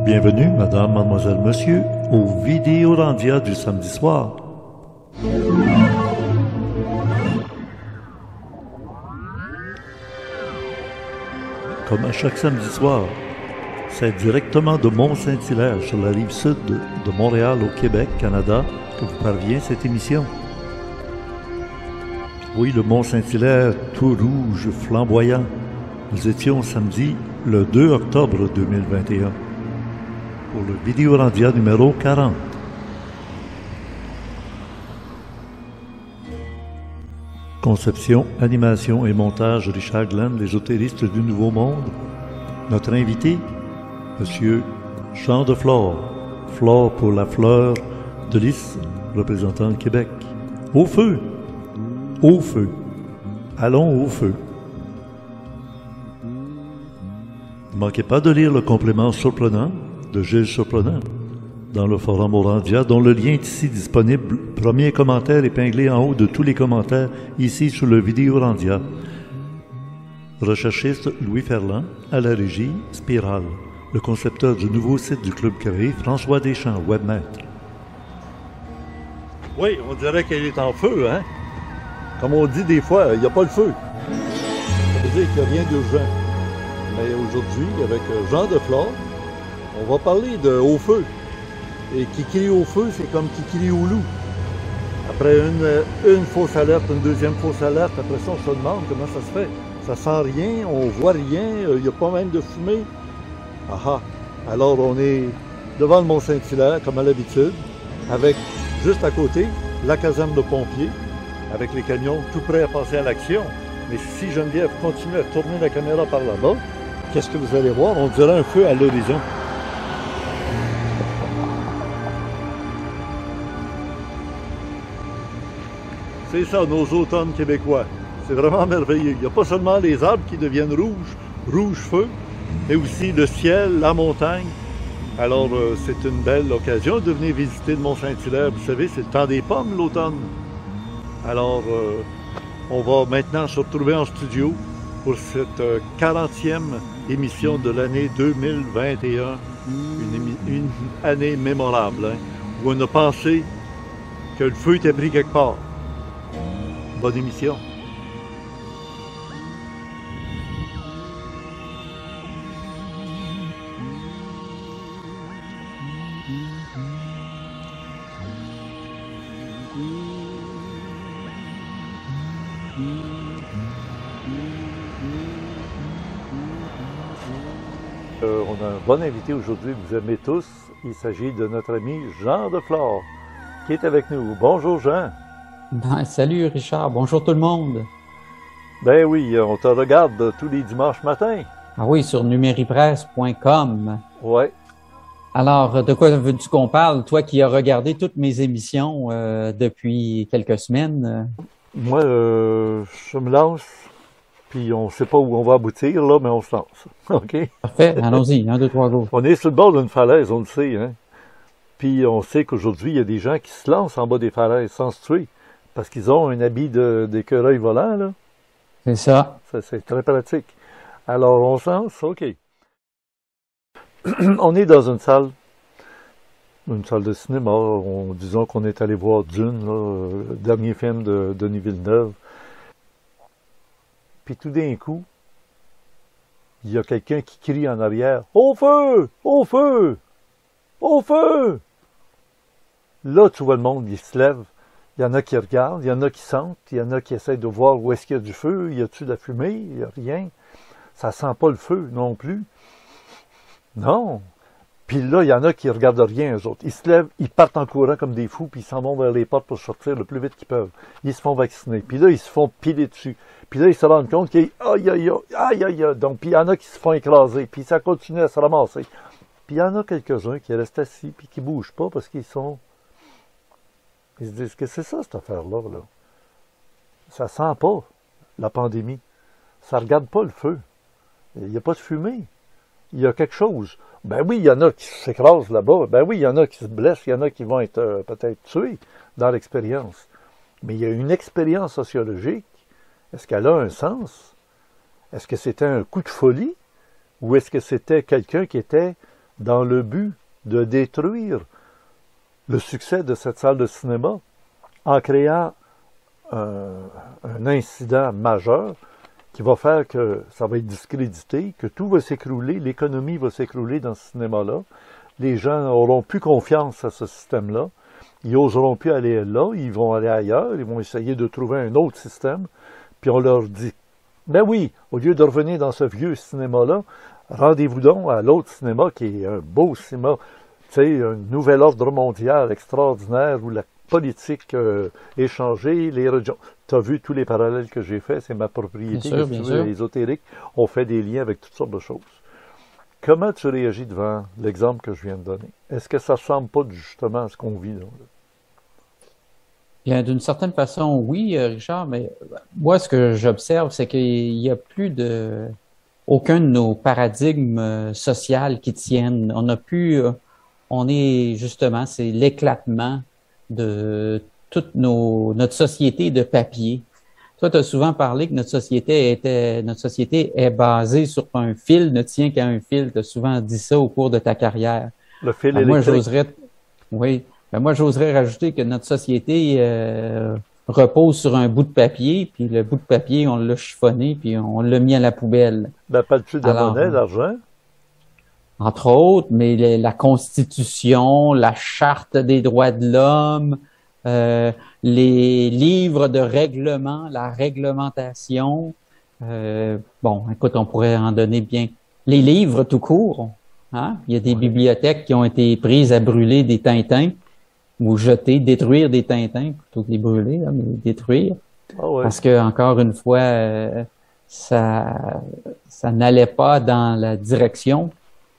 Bienvenue, madame, mademoiselle, monsieur, au Vidéorandia du samedi soir. Comme à chaque samedi soir, c'est directement de Mont-Saint-Hilaire, sur la rive sud de Montréal, au Québec, Canada, que vous parvient cette émission. Oui, le Mont-Saint-Hilaire, tout rouge, flamboyant. Nous étions samedi, le 2 octobre 2021, pour le Vidéorandia numéro 40. Conception, animation et montage, Richard Glenn, l'ésotériste du Nouveau Monde. Notre invité, Monsieur Jean de Flore, Flore pour la fleur de lys, représentant le Québec. Au feu! Au feu! Allons au feu! Ne manquez pas de lire le complément surprenant de Gilles Surprenant dans le forum Orandia, dont le lien est ici disponible. Premier commentaire épinglé en haut de tous les commentaires, ici sur le Vidéorandia. Recherchiste Louis Ferland, à la régie, Spirale. Le concepteur du nouveau site du Club créé, François Deschamps, webmaître. Oui, on dirait qu'elle est en feu, hein? Comme on dit des fois, il n'y a pas le feu. Ça veut dire qu'il n'y a rien d'urgent. Mais aujourd'hui, avec Jean de Flore, on va parler de au feu. Et qui crie au feu, c'est comme qui crie au loup. Après une fausse alerte, une deuxième fausse alerte, après ça, on se demande comment ça se fait. Ça sent rien, on voit rien, il n'y a pas même de fumée. Ah! Alors, on est devant le Mont-Saint-Hilaire, comme à l'habitude, avec, juste à côté, la caserne de pompiers, avec les camions tout prêts à passer à l'action. Mais si Geneviève continue à tourner la caméra par là-bas, qu'est-ce que vous allez voir? On dirait un feu à l'horizon. C'est ça, nos automnes québécois. C'est vraiment merveilleux. Il n'y a pas seulement les arbres qui deviennent rouges, rouge feu, mais aussi le ciel, la montagne. Alors, c'est une belle occasion de venir visiter le Mont-Saint-Hilaire. Vous savez, c'est le temps des pommes, l'automne. Alors, on va maintenant se retrouver en studio pour cette 40e émission de l'année 2021. Une année mémorable, hein, où on a pensé que le feu était pris quelque part. Bonne émission. On a un bon invité aujourd'hui, vous aimez tous. Il s'agit de notre ami Jean de Flore, qui est avec nous. Bonjour Jean. Ben, salut Richard, bonjour tout le monde. Ben oui, on te regarde tous les dimanches matins. Ah oui, sur numéripresse.com. Ouais. Alors, de quoi veux-tu qu'on parle? Toi qui as regardé toutes mes émissions depuis quelques semaines. Moi, je me lance, puis on ne sait pas où on va aboutir, là, mais on se lance. OK? Parfait, allons-y, 1, 2, 3, go. On est sur le bord d'une falaise, on le sait, hein? Puis on sait qu'aujourd'hui, il y a des gens qui se lancent en bas des falaises sans se tuer, parce qu'ils ont un habit d'écureuil volant, là. C'est ça. C'est très pratique. Alors, on se lance, OK. On est dans une salle de cinéma. Disons qu'on est allé voir Dune, là, le dernier film de Denis Villeneuve. Puis tout d'un coup, il y a quelqu'un qui crie en arrière « Au feu! Au feu! Au feu! » Là, tu vois le monde, il se lève. Il y en a qui regardent, il y en a qui sentent, il y en a qui essayent de voir où est-ce qu'il y a du feu, y a-tu de la fumée, il n'y a rien. Ça sent pas le feu non plus. Non. Puis là, il y en a qui regardent rien, eux autres. Ils se lèvent, ils partent en courant comme des fous, puis ils s'en vont vers les portes pour sortir le plus vite qu'ils peuvent. Ils se font vacciner. Puis là, ils se font piler dessus. Puis là, ils se rendent compte qu'il y a aïe, aïe, aïe, aïe, aïe. Donc, puis il y en a qui se font écraser. Puis ça continue à se ramasser. Puis il y en a quelques-uns qui restent assis, puis qui bougent pas parce qu'ils sont... Ils se disent que c'est ça, cette affaire-là, là. Ça sent pas la pandémie. Ça regarde pas le feu. Il n'y a pas de fumée. Il y a quelque chose. Ben oui, il y en a qui s'écrasent là-bas. Ben oui, il y en a qui se blessent. Il y en a qui vont être peut-être tués dans l'expérience. Mais il y a une expérience sociologique. Est-ce qu'elle a un sens? Est-ce que c'était un coup de folie? Ou est-ce que c'était quelqu'un qui était dans le but de détruire le succès de cette salle de cinéma en créant un incident majeur qui va faire que ça va être discrédité, que tout va s'écrouler, l'économie va s'écrouler dans ce cinéma-là. Les gens n'auront plus confiance à ce système-là. Ils n'oseront plus aller là, ils vont aller ailleurs, ils vont essayer de trouver un autre système. Puis on leur dit, ben oui, au lieu de revenir dans ce vieux cinéma-là, rendez-vous donc à l'autre cinéma qui est un beau cinéma, tu sais, un nouvel ordre mondial extraordinaire où la politique est changée, les religions. Tu as vu tous les parallèles que j'ai faits, c'est ma propriété, bien sûr. ésotérique. On fait des liens avec toutes sortes de choses. Comment tu réagis devant l'exemple que je viens de donner? Est-ce que ça ne ressemble pas justement à ce qu'on vit là? Bien, d'une certaine façon, oui, Richard, mais moi, ce que j'observe, c'est qu'il n'y a plus aucun de nos paradigmes sociaux qui tiennent. On n'a plus, on est justement, c'est l'éclatement de toute notre société de papier. Toi, tu as souvent parlé que notre société est basée sur un fil, ne tient qu'à un fil. Tu as souvent dit ça au cours de ta carrière. Le fil électrique. Moi, j'oserais rajouter que notre société repose sur un bout de papier, puis le bout de papier, on l'a chiffonné, puis on l'a mis à la poubelle. Ben, parles-tu de la monnaie, l'argent? Entre autres, mais la Constitution, la Charte des droits de l'homme, les livres de règlement, la réglementation. Écoute, on pourrait en donner bien. Les livres tout court. Hein? Il y a des bibliothèques qui ont été prises à brûler des Tintins ou détruire des Tintins plutôt que les brûler, là, mais les détruire. Parce que, encore une fois, ça n'allait pas dans la direction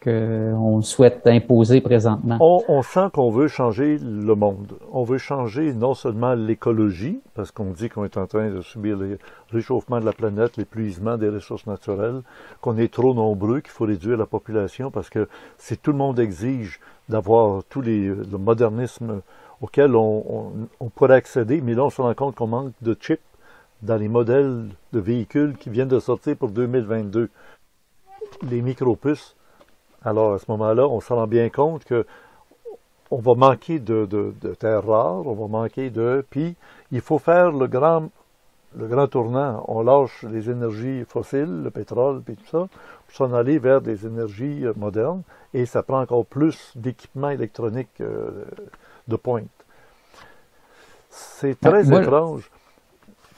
qu'on souhaite imposer présentement. On sent qu'on veut changer le monde. On veut changer non seulement l'écologie, parce qu'on dit qu'on est en train de subir le réchauffement de la planète, l'épuisement des ressources naturelles, qu'on est trop nombreux, qu'il faut réduire la population, parce que si tout le monde exige d'avoir le modernisme auquel on pourrait accéder, mais là on se rend compte qu'on manque de chips dans les modèles de véhicules qui viennent de sortir pour 2022. Les micropuces. Alors, à ce moment-là, on se rend bien compte que on va manquer de terres rares, on va manquer puis il faut faire le grand tournant. On lâche les énergies fossiles, le pétrole, puis tout ça, pour s'en aller vers des énergies modernes, et ça prend encore plus d'équipements électroniques de pointe. C'est très étrange.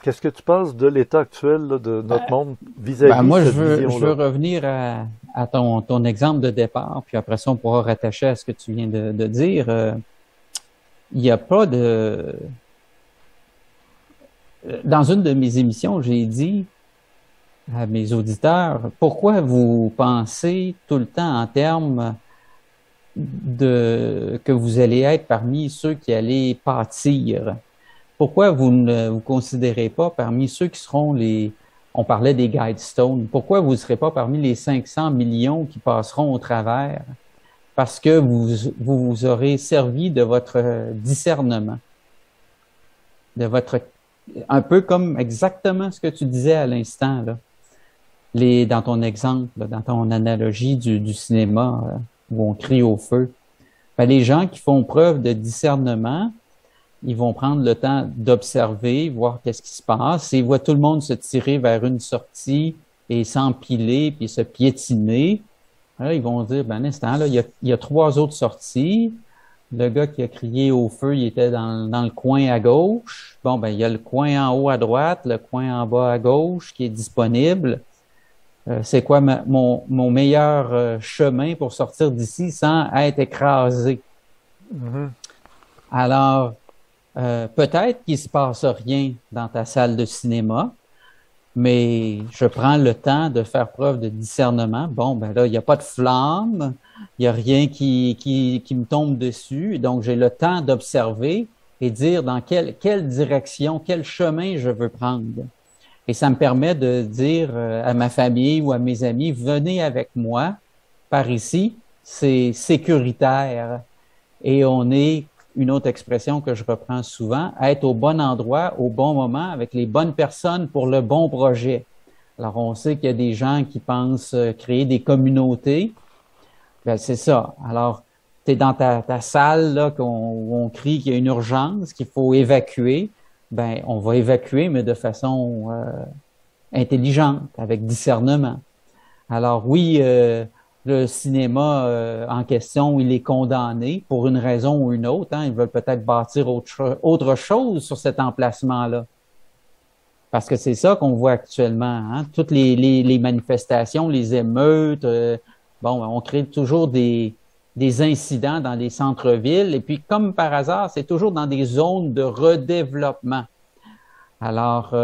Qu'est-ce que tu penses de l'état actuel là, de notre monde vis-à-vis moi, de cette vision-là? je veux revenir à ton exemple de départ, puis après ça, on pourra rattacher à ce que tu viens de dire. Il n'y a pas de... Dans une de mes émissions, j'ai dit à mes auditeurs, pourquoi vous pensez tout le temps en termes que vous allez être parmi ceux qui allaient pâtir? Pourquoi vous ne vous considérez pas parmi ceux qui seront on parlait des Guidestones, pourquoi vous ne serez pas parmi les 500 millions qui passeront au travers? Parce que vous aurez servi de votre discernement, un peu comme exactement ce que tu disais à l'instant, là. Dans ton exemple, là, dans ton analogie du cinéma, où on crie au feu. Les gens qui font preuve de discernement, ils vont prendre le temps d'observer, voir qu'est-ce qui se passe. Ils voient tout le monde se tirer vers une sortie et s'empiler puis se piétiner. Là, ils vont dire, ben, à l'instant, là, il y a 3 autres sorties. Le gars qui a crié au feu, il était dans le coin à gauche. Bon, ben, il y a le coin en haut à droite, le coin en bas à gauche qui est disponible. C'est quoi mon meilleur chemin pour sortir d'ici sans être écrasé? Mm-hmm. Alors, peut-être qu'il se passe rien dans ta salle de cinéma, mais je prends le temps de faire preuve de discernement. Bon, ben là, il n'y a pas de flamme, il n'y a rien qui me tombe dessus, donc j'ai le temps d'observer et dire dans quelle direction, quel chemin je veux prendre. Et ça me permet de dire à ma famille ou à mes amis, venez avec moi par ici, c'est sécuritaire. Et on est, une autre expression que je reprends souvent, être au bon endroit, au bon moment, avec les bonnes personnes pour le bon projet. Alors, on sait qu'il y a des gens qui pensent créer des communautés. Ben, c'est ça. Alors, tu es dans ta salle là, où on crie qu'il y a une urgence, qu'il faut évacuer. Ben, on va évacuer, mais de façon intelligente, avec discernement. Alors oui, le cinéma en question, il est condamné pour une raison ou une autre. Hein. Ils veulent peut-être bâtir autre chose sur cet emplacement-là. Parce que c'est ça qu'on voit actuellement. Hein. Toutes les manifestations, les émeutes, bon, on crée toujours des incidents dans les centres-villes. Et puis, comme par hasard, c'est toujours dans des zones de redéveloppement. Alors,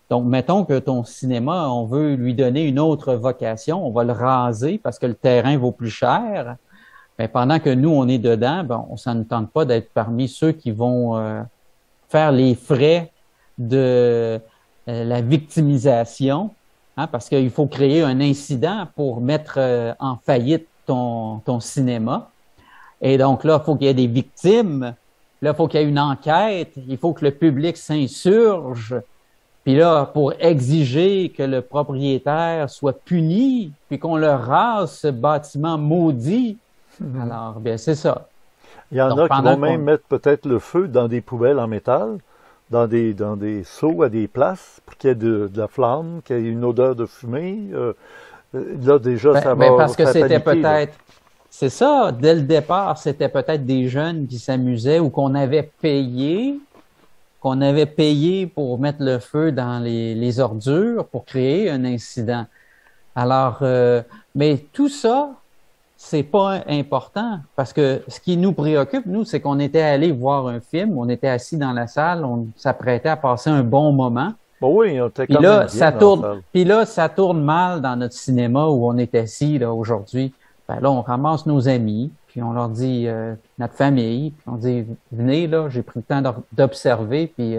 donc, mettons que ton cinéma, on veut lui donner une autre vocation, on va le raser parce que le terrain vaut plus cher. Mais pendant que nous, on est dedans, ben, ça ne tente pas d'être parmi ceux qui vont faire les frais de la victimisation, hein, parce qu'il faut créer un incident pour mettre en faillite ton cinéma. Et donc là, il faut qu'il y ait des victimes. Là, il faut qu'il y ait une enquête. Il faut que le public s'insurge. Puis là, pour exiger que le propriétaire soit puni, puis qu'on le rase, ce bâtiment maudit. Alors, bien, c'est ça. Il y en a qui vont même mettre peut-être le feu dans des poubelles en métal, dans des seaux à des places, pour qu'il y ait de la flamme, qu'il y ait une odeur de fumée. Là, déjà, ça va parce que c'était paniquer, peut-être... C'est ça, dès le départ, c'était peut-être des jeunes qui s'amusaient ou qu'on avait payé pour mettre le feu dans les ordures pour créer un incident. Alors, mais tout ça, c'est pas important parce que ce qui nous préoccupe, nous, c'est qu'on était allé voir un film, on était assis dans la salle, on s'apprêtait à passer un bon moment. Bon, oui, on était quand Puis là, même bien dans la salle. Puis là, ça tourne mal dans notre cinéma où on est assis là aujourd'hui. Ben là, on ramasse nos amis, puis on leur dit notre famille, puis on dit venez là, j'ai pris le temps d'observer, puis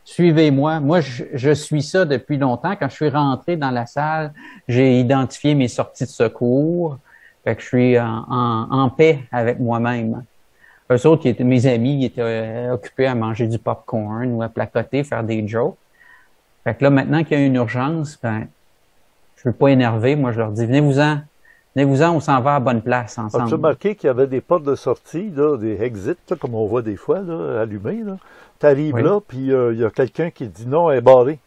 suivez-moi. Moi, je suis ça depuis longtemps. Quand je suis rentré dans la salle, j'ai identifié mes sorties de secours. Fait que je suis en paix avec moi-même. Eux autres, qui étaient mes amis, ils étaient occupés à manger du popcorn ou à placoter, faire des jokes. Fait que là, maintenant qu'il y a une urgence, ben, je veux pas énerver. Moi, je leur dis venez-vous-en. Venez-vous-en, on s'en va à bonne place ensemble. As-tu remarqué qu'il y avait des portes de sortie, là, des exits, là, comme on voit des fois, là, allumées, là? T'arrives Oui. là, puis il y a quelqu'un qui dit non, elle est barrée.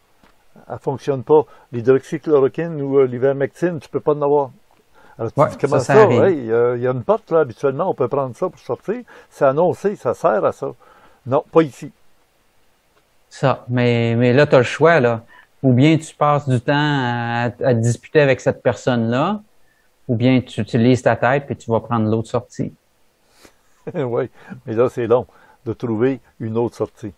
Elle fonctionne pas. L'hydroxychloroquine ou l'ivermectine, tu peux pas en avoir. Alors tu Ouais, dis comment ça ça? arrive. Hey, il y a une porte, là, habituellement, on peut prendre ça pour sortir. C'est annoncé, ça sert à ça. Non, pas ici. Ça. Mais là, tu as le choix, là. Ou bien tu passes du temps à discuter avec cette personne-là, ou bien tu utilises ta tête puis tu vas prendre l'autre sortie. Oui, mais là, c'est long de trouver une autre sortie.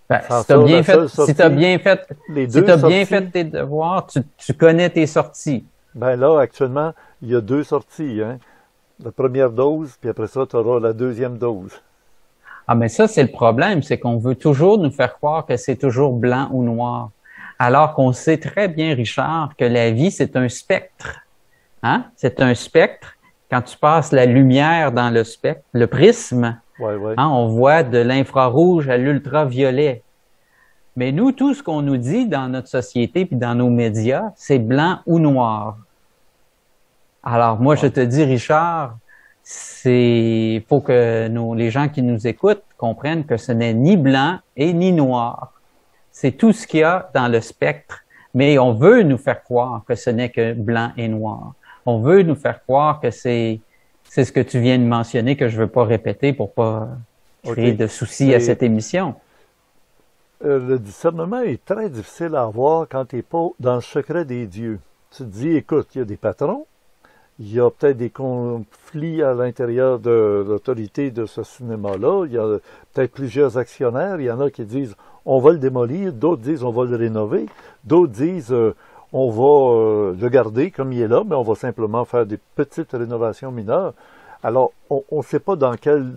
Ben, Sans si tu as ça, bien la fait, seule si sortie, t'as bien fait, les si deux t'as bien sorties, fait tes devoirs, tu connais tes sorties. ben là, actuellement, il y a deux sorties, hein. La première dose, puis après ça, tu auras la deuxième dose. Ah, mais ça, c'est le problème, c'est qu'on veut toujours nous faire croire que c'est toujours blanc ou noir. Alors qu'on sait très bien, Richard, que la vie, c'est un spectre. Hein? C'est un spectre. Quand tu passes la lumière dans le spectre, le prisme, Ouais, ouais. hein, on voit de l'infrarouge à l'ultraviolet. Mais nous, tout ce qu'on nous dit dans notre société puis dans nos médias, c'est blanc ou noir. Alors, moi, je te dis, Richard, faut que les gens qui nous écoutent comprennent que ce n'est ni blanc et ni noir. C'est tout ce qu'il y a dans le spectre, mais on veut nous faire croire que ce n'est que blanc et noir. On veut nous faire croire que c'est ce que tu viens de mentionner que je veux pas répéter pour pas créer de soucis à cette émission. Le discernement est très difficile à avoir quand tu n'es pas dans le secret des dieux. Tu te dis, écoute, il y a des patrons, il y a peut-être des conflits à l'intérieur de l'autorité de ce cinéma-là, il y a peut-être plusieurs actionnaires, il y en a qui disent, on va le démolir, d'autres disent, on va le rénover, d'autres disent, on va le garder comme il est là, mais on va simplement faire des petites rénovations mineures. Alors, on ne sait pas dans quelle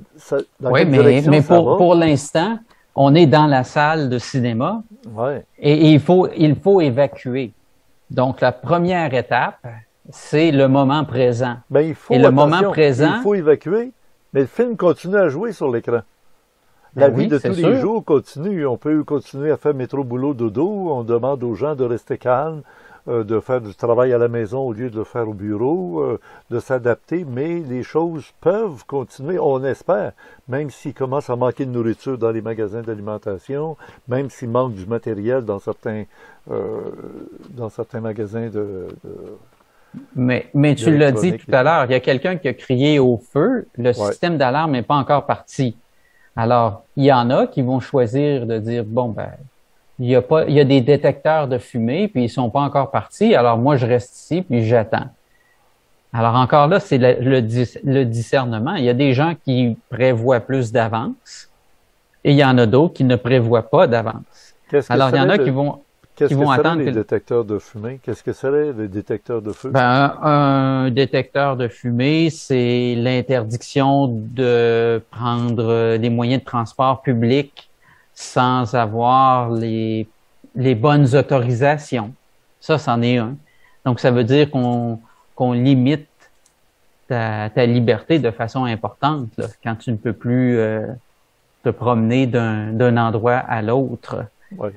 direction mais ça va. pour l'instant, on est dans la salle de cinéma Ouais. et il faut évacuer. Donc, la première étape, c'est le moment présent. Ben, il faut, et le moment présent, il faut évacuer, mais le film continue à jouer sur l'écran. La vie de tous les jours continue. On peut continuer à faire métro, boulot, dodo. On demande aux gens de rester calmes. de faire du travail à la maison au lieu de le faire au bureau, de s'adapter, mais les choses peuvent continuer, on espère, même s'il commence à manquer de nourriture dans les magasins d'alimentation, même s'il manque du matériel dans certains magasins Mais tu l'as dit tout à l'heure, il y a quelqu'un qui a crié au feu, le système d'alarme n'est pas encore parti. Alors, il y en a qui vont choisir de dire, bon, ben, il y a des détecteurs de fumée, puis ils sont pas encore partis, alors moi, je reste ici, puis j'attends. Alors, encore là, c'est le discernement. Il y a des gens qui prévoient plus d'avance, et il y en a d'autres qui ne prévoient pas d'avance. Alors, il y en a qui vont attendre les détecteurs de fumée? Qu'est-ce que seraient les détecteurs de feu? Ben, un détecteur de fumée, c'est l'interdiction de prendre des moyens de transport public sans avoir les bonnes autorisations. Ça, c'en est un. Donc, ça veut dire qu'on limite ta liberté de façon importante, là, quand tu ne peux plus te promener d'un endroit à l'autre. Oui.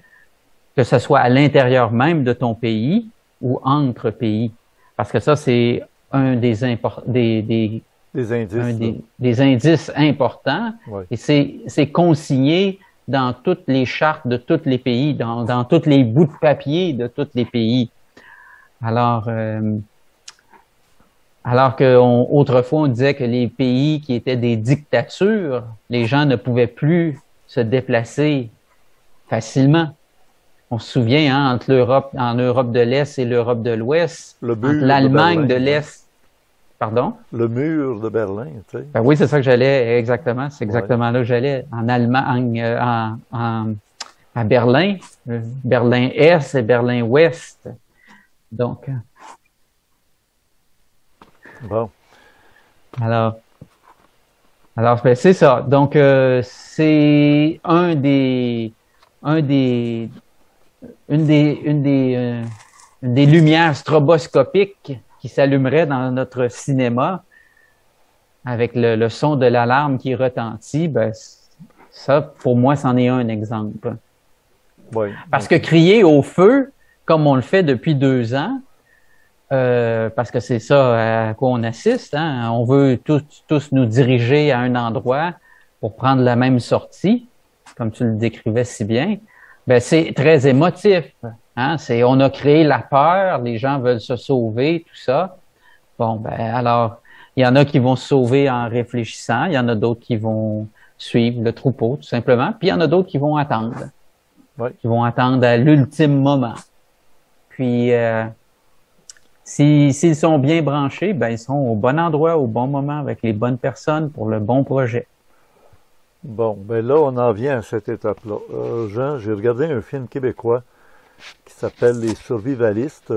Que ce soit à l'intérieur même de ton pays ou entre pays. Parce que ça, c'est un des indices importants. Oui. Et c'est consigné dans toutes les chartes de tous les pays, dans tous les bouts de papier de tous les pays. Alors que autrefois, on disait que les pays qui étaient des dictatures, les gens ne pouvaient plus se déplacer facilement. On se souvient, hein, entre en Europe de l'Est et l'Europe de l'Ouest, entre l'Allemagne de l'Est. Pardon? Le mur de Berlin, tu sais. Ben oui, c'est ça que j'allais, exactement. C'est exactement là que j'allais. En Allemagne, à Berlin, Berlin-Est et Berlin-Ouest. Donc. Bon. Alors, ben, c'est ça. Donc, c'est une des lumières stroboscopiques qui s'allumerait dans notre cinéma avec le son de l'alarme qui retentit. Ben, ça, pour moi, c'en est un exemple. Oui. Parce que crier au feu, comme on le fait depuis 2 ans, parce que c'est ça à quoi on assiste, hein, on veut tous nous diriger à un endroit pour prendre la même sortie, comme tu le décrivais si bien. Ben, c'est très émotif. Hein? On a créé la peur, les gens veulent se sauver, tout ça. Bon, ben, alors, il y en a qui vont se sauver en réfléchissant, il y en a d'autres qui vont suivre le troupeau, tout simplement, puis il y en a d'autres qui vont attendre. Oui. Qui vont attendre à l'ultime moment. Puis, s'ils sont bien branchés, ben, ils sont au bon endroit, au bon moment, avec les bonnes personnes pour le bon projet. Bon, ben là, on en vient à cette étape-là. Jean, j'ai regardé un film québécois qui s'appelle Les Survivalistes.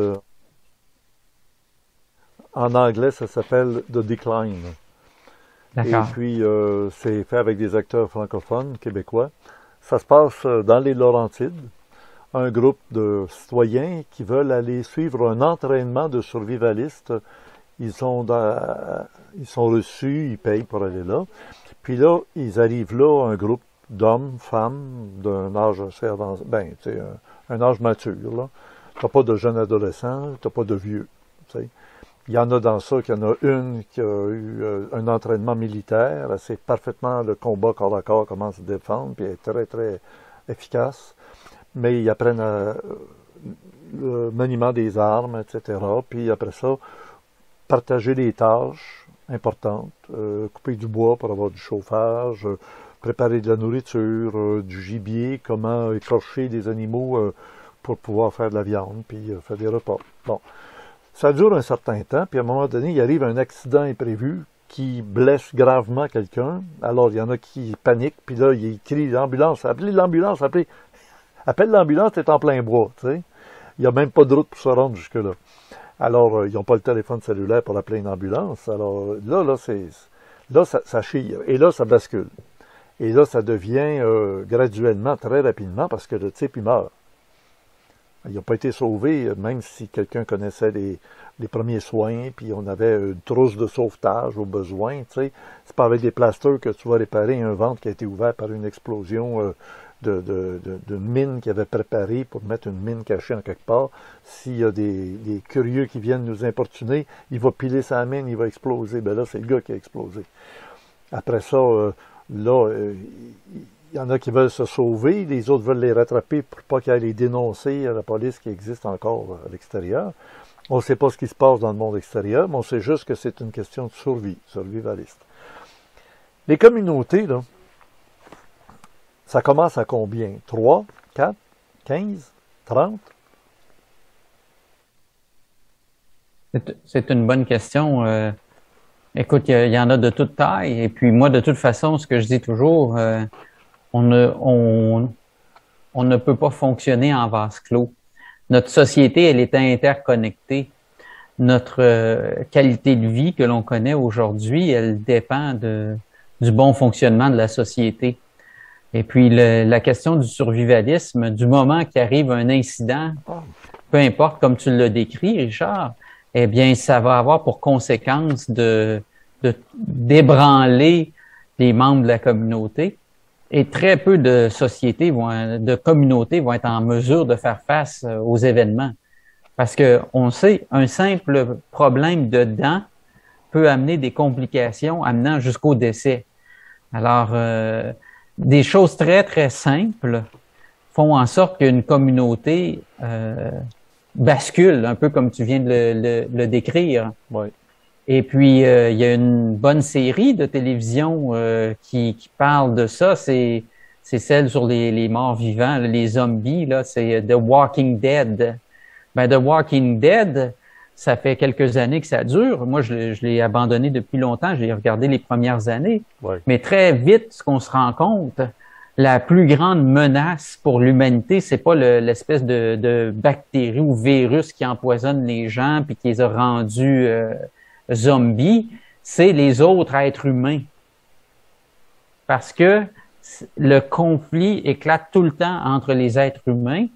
En anglais, ça s'appelle The Decline. D'accord. Et puis, c'est fait avec des acteurs francophones québécois. Ça se passe dans les Laurentides. Un groupe de citoyens qui veulent aller suivre un entraînement de survivalistes. Ils sont reçus, ils payent pour aller là. Puis là, ils arrivent là, un groupe d'hommes, femmes, d'un âge assez avancé, ben, tu sais, un âge mature, là. T'as pas de jeunes adolescents, t'as pas de vieux, tu sais. Il y en a dans ça, qu'il y en a une qui a eu un entraînement militaire, elle sait parfaitement le combat corps à corps, comment se défendre, puis elle est très, très efficace. Mais ils apprennent le maniement des armes, etc. Puis après ça, partager les tâches importantes, couper du bois pour avoir du chauffage, préparer de la nourriture, du gibier, comment écorcher des animaux pour pouvoir faire de la viande, puis faire des repas. Bon, ça dure un certain temps, puis à un moment donné, il arrive un accident imprévu qui blesse gravement quelqu'un. Alors, il y en a qui paniquent, puis là, ils crient l'ambulance, appelez l'ambulance, appelle l'ambulance, t'es en plein bois, tu sais. Il n'y a même pas de route pour se rendre jusque-là. Alors, ils n'ont pas le téléphone cellulaire pour appeler une ambulance. Alors, là, ça chire. Et là, ça bascule. Et là, ça devient graduellement, très rapidement, parce que le type, il meurt. Il n'a pas été sauvé, même si quelqu'un connaissait les premiers soins, puis on avait une trousse de sauvetage au besoin, tu sais. C'est pas avec des plasters que tu vas réparer un ventre qui a été ouvert par une explosion d'une mine qu'il avait préparée pour mettre une mine cachée en quelque part. S'il y a des curieux qui viennent nous importuner, il va piler sa mine, il va exploser. Ben là, c'est le gars qui a explosé. Après ça, il y en a qui veulent se sauver, les autres veulent les rattraper pour pas qu'ils aillent les dénoncer à la police qui existe encore à l'extérieur. On ne sait pas ce qui se passe dans le monde extérieur, mais on sait juste que c'est une question de survie, survivaliste. Les communautés, là, ça commence à combien? 3, 4, 15, 30? C'est une bonne question. Écoute, il y en a de toute taille. Et puis moi, de toute façon, ce que je dis toujours, on ne peut pas fonctionner en vase clos. Notre société, elle est interconnectée. Notre qualité de vie que l'on connaît aujourd'hui, elle dépend du bon fonctionnement de la société. Et puis la question du survivalisme, du moment qu'arrive un incident, peu importe comme tu l'as décrit, Richard, eh bien, ça va avoir pour conséquence d'ébranler les membres de la communauté. Et très peu de sociétés de communautés vont être en mesure de faire face aux événements. Parce que on sait, un simple problème de dents peut amener des complications amenant jusqu'au décès. Alors, des choses très, très simples font en sorte qu'une communauté bascule, un peu comme tu viens de le décrire. Oui. Et puis, il y a une bonne série de télévision qui parle de ça. C'est celle sur les morts vivants, les zombies. Là, c'est The Walking Dead. Ben, The Walking Dead, ça fait quelques années que ça dure. Moi, je l'ai abandonné depuis longtemps. J'ai regardé les premières années. Ouais. Mais très vite, ce qu'on se rend compte, la plus grande menace pour l'humanité, c'est pas l'espèce de bactérie ou virus qui empoisonne les gens puis qui les a rendus zombies, c'est les autres êtres humains. Parce que le conflit éclate tout le temps entre les êtres humains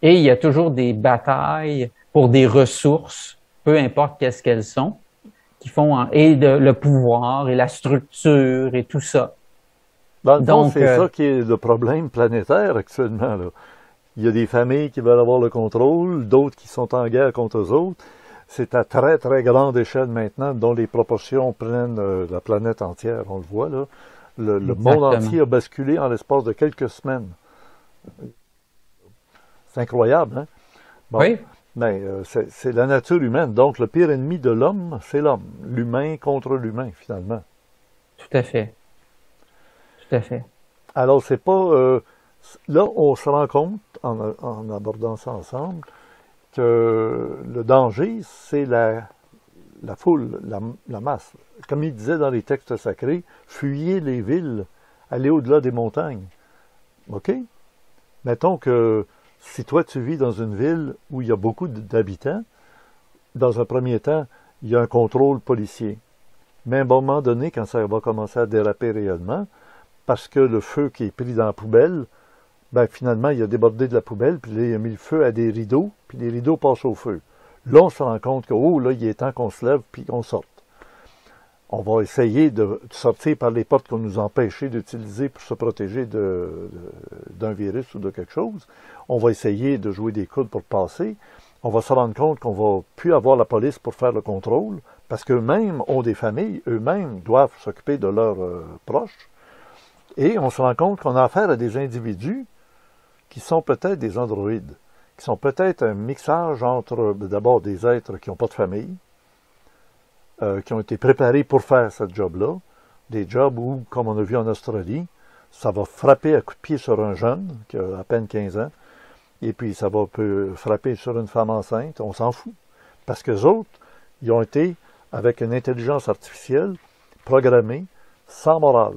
et il y a toujours des batailles pour des ressources, peu importe qu'est-ce qu'elles sont, qui font le pouvoir et la structure et tout ça. Dans le fond, c'est ça qui est le problème planétaire actuellement, là. Il y a des familles qui veulent avoir le contrôle, d'autres qui sont en guerre contre eux autres. C'est à très, très grande échelle maintenant, dont les proportions prennent la planète entière. On le voit, là. Le monde entier a basculé en l'espace de quelques semaines. C'est incroyable, hein? Bon, oui. Mais c'est la nature humaine. Donc, le pire ennemi de l'homme, c'est l'homme. L'humain contre l'humain, finalement. Tout à fait. Tout à fait. Alors, c'est pas... là, on se rend compte, en abordant ça ensemble, que le danger, c'est la foule, la masse. Comme il disait dans les textes sacrés, fuyez les villes, allez au-delà des montagnes. OK? Mettons que si toi, tu vis dans une ville où il y a beaucoup d'habitants, dans un premier temps, il y a un contrôle policier. Mais à un moment donné, quand ça va commencer à déraper réellement, parce que le feu qui est pris dans la poubelle, ben finalement, il a débordé de la poubelle, puis là, il a mis le feu à des rideaux, puis les rideaux passent au feu. Là, on se rend compte que, oh, là, il est temps qu'on se lève, puis qu'on sorte. On va essayer de sortir par les portes qu'on nous empêchait d'utiliser pour se protéger d'un virus ou de quelque chose. On va essayer de jouer des coudes pour passer. On va se rendre compte qu'on va plus avoir la police pour faire le contrôle, parce qu'eux-mêmes ont des familles, eux-mêmes doivent s'occuper de leurs proches. Et on se rend compte qu'on a affaire à des individus qui sont peut-être des androïdes, qui sont peut-être un mixage entre, d'abord, des êtres qui n'ont pas de famille, qui ont été préparés pour faire ce job-là, des jobs où, comme on a vu en Australie, ça va frapper à coups de pied sur un jeune qui a à peine 15 ans, et puis ça va frapper sur une femme enceinte, on s'en fout. Parce qu'eux autres, ils ont été, avec une intelligence artificielle, programmés sans morale,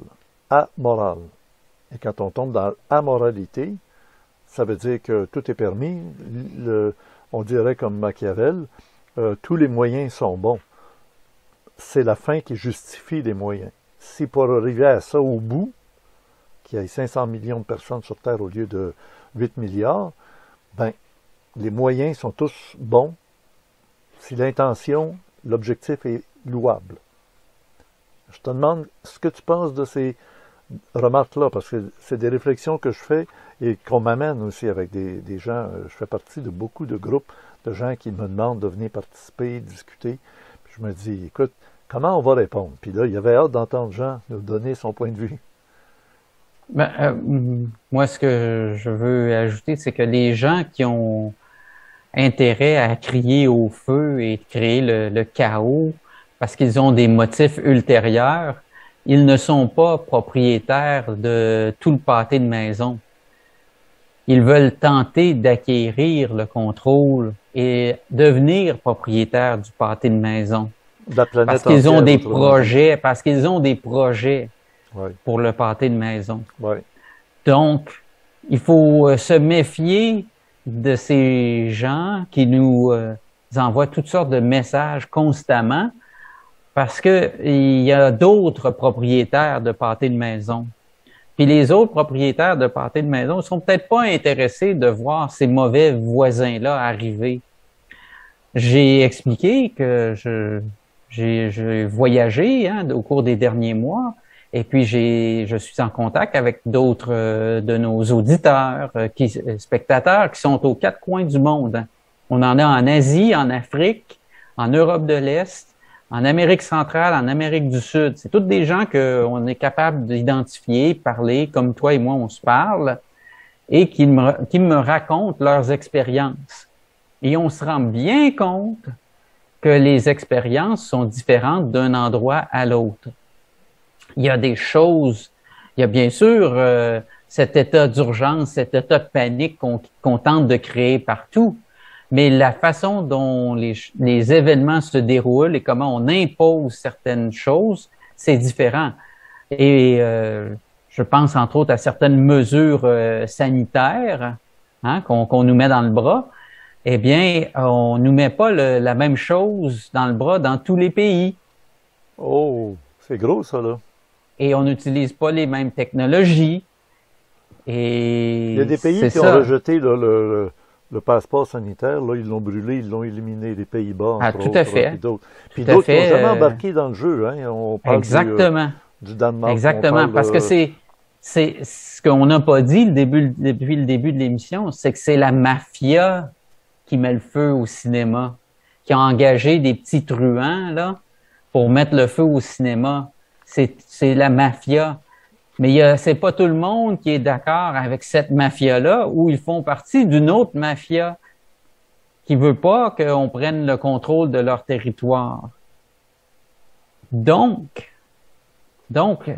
amorale. Et quand on tombe dans l'amoralité, ça veut dire que tout est permis, on dirait comme Machiavel, tous les moyens sont bons. C'est la fin qui justifie les moyens. Si pour arriver à ça au bout, qu'il y ait 500 millions de personnes sur Terre au lieu de 8 milliards, ben, les moyens sont tous bons si l'intention, l'objectif est louable. Je te demande ce que tu penses de ces remarque là, parce que c'est des réflexions que je fais et qu'on m'amène aussi avec des gens. Je fais partie de beaucoup de groupes de gens qui me demandent de venir participer, discuter. Puis je me dis, écoute, comment on va répondre? Puis là, il y avait hâte d'entendre Jean nous donner son point de vue. Moi, ce que je veux ajouter, c'est que les gens qui ont intérêt à crier au feu et créer le chaos parce qu'ils ont des motifs ultérieurs, ils ne sont pas propriétaires de tout le pâté de maison. Ils veulent tenter d'acquérir le contrôle et devenir propriétaires du pâté de maison. De la planète Parce qu'ils ont entière, des autrement dit. projets, parce qu'ils ont des projets Oui, pour le pâté de maison. oui. Donc, il faut se méfier de ces gens qui nous envoient toutes sortes de messages constamment parce que il y a d'autres propriétaires de pâté de maison. Puis les autres propriétaires de pâté de maison ne sont peut-être pas intéressés de voir ces mauvais voisins-là arriver. J'ai expliqué que j'ai voyagé au cours des derniers mois et puis je suis en contact avec d'autres de nos auditeurs, spectateurs qui sont aux quatre coins du monde. Hein. On en a en Asie, en Afrique, en Europe de l'Est, en Amérique centrale, en Amérique du Sud. C'est tous des gens qu'on est capable d'identifier, parler, comme toi et moi on se parle, et qui me racontent leurs expériences. Et on se rend bien compte que les expériences sont différentes d'un endroit à l'autre. Il y a des choses, il y a bien sûr cet état d'urgence, cet état de panique qu'on tente de créer partout, mais la façon dont les événements se déroulent et comment on impose certaines choses, c'est différent. Et je pense entre autres à certaines mesures sanitaires qu'on nous met dans le bras. Eh bien, on nous met pas la même chose dans le bras dans tous les pays. Oh, c'est gros ça, là. Et on n'utilise pas les mêmes technologies. Et il y a des pays qui ont rejeté là, le passeport sanitaire, là, ils l'ont brûlé, ils l'ont éliminé, les Pays-Bas, entre tout autres, à fait. Puis d'autres. Puis Tout à d'autres qui n'ont fait, jamais embarqué dans le jeu. Hein. On parle exactement. Du Danemark. Exactement, on parle, parce que c'est ce qu'on n'a pas dit depuis le début de l'émission, c'est que c'est la mafia qui met le feu au cinéma, qui a engagé des petits truands là pour mettre le feu au cinéma. C'est la mafia. Mais c'est pas tout le monde qui est d'accord avec cette mafia-là, ou ils font partie d'une autre mafia qui veut pas qu'on prenne le contrôle de leur territoire. Donc,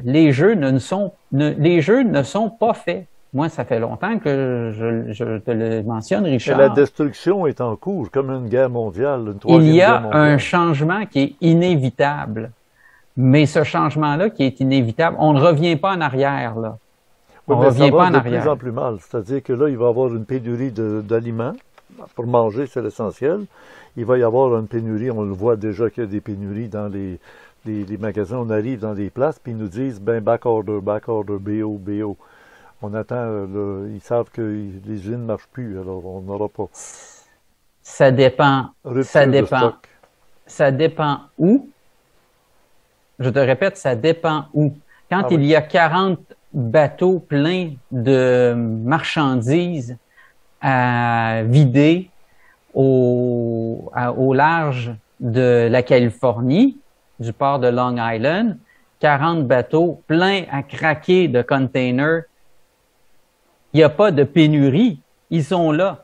les jeux ne sont pas faits. Moi, ça fait longtemps que je te le mentionne, Richard. Et la destruction est en cours, comme une guerre mondiale, une troisième Il y guerre a mondiale. un changement qui est inévitable. Mais ce changement-là qui est inévitable, on ne revient pas en arrière, là. Oui, on mais revient ça pas va en de arrière. plus en plus mal. C'est-à-dire que là, il va y avoir une pénurie d'aliments. Pour manger, c'est l'essentiel. Il va y avoir une pénurie, on le voit déjà qu'il y a des pénuries dans les magasins. On arrive dans des places, puis ils nous disent, backorder, BO, BO. On attend, ils savent que les usines ne marchent plus, alors on n'aura pas. Ça dépend. Rupture de stock. Ça dépend où. Je te répète, ça dépend où. Quand il y a 40 bateaux pleins de marchandises à vider au large de la Californie, du port de Long Island, 40 bateaux pleins à craquer de containers, il n'y a pas de pénurie. Ils sont là.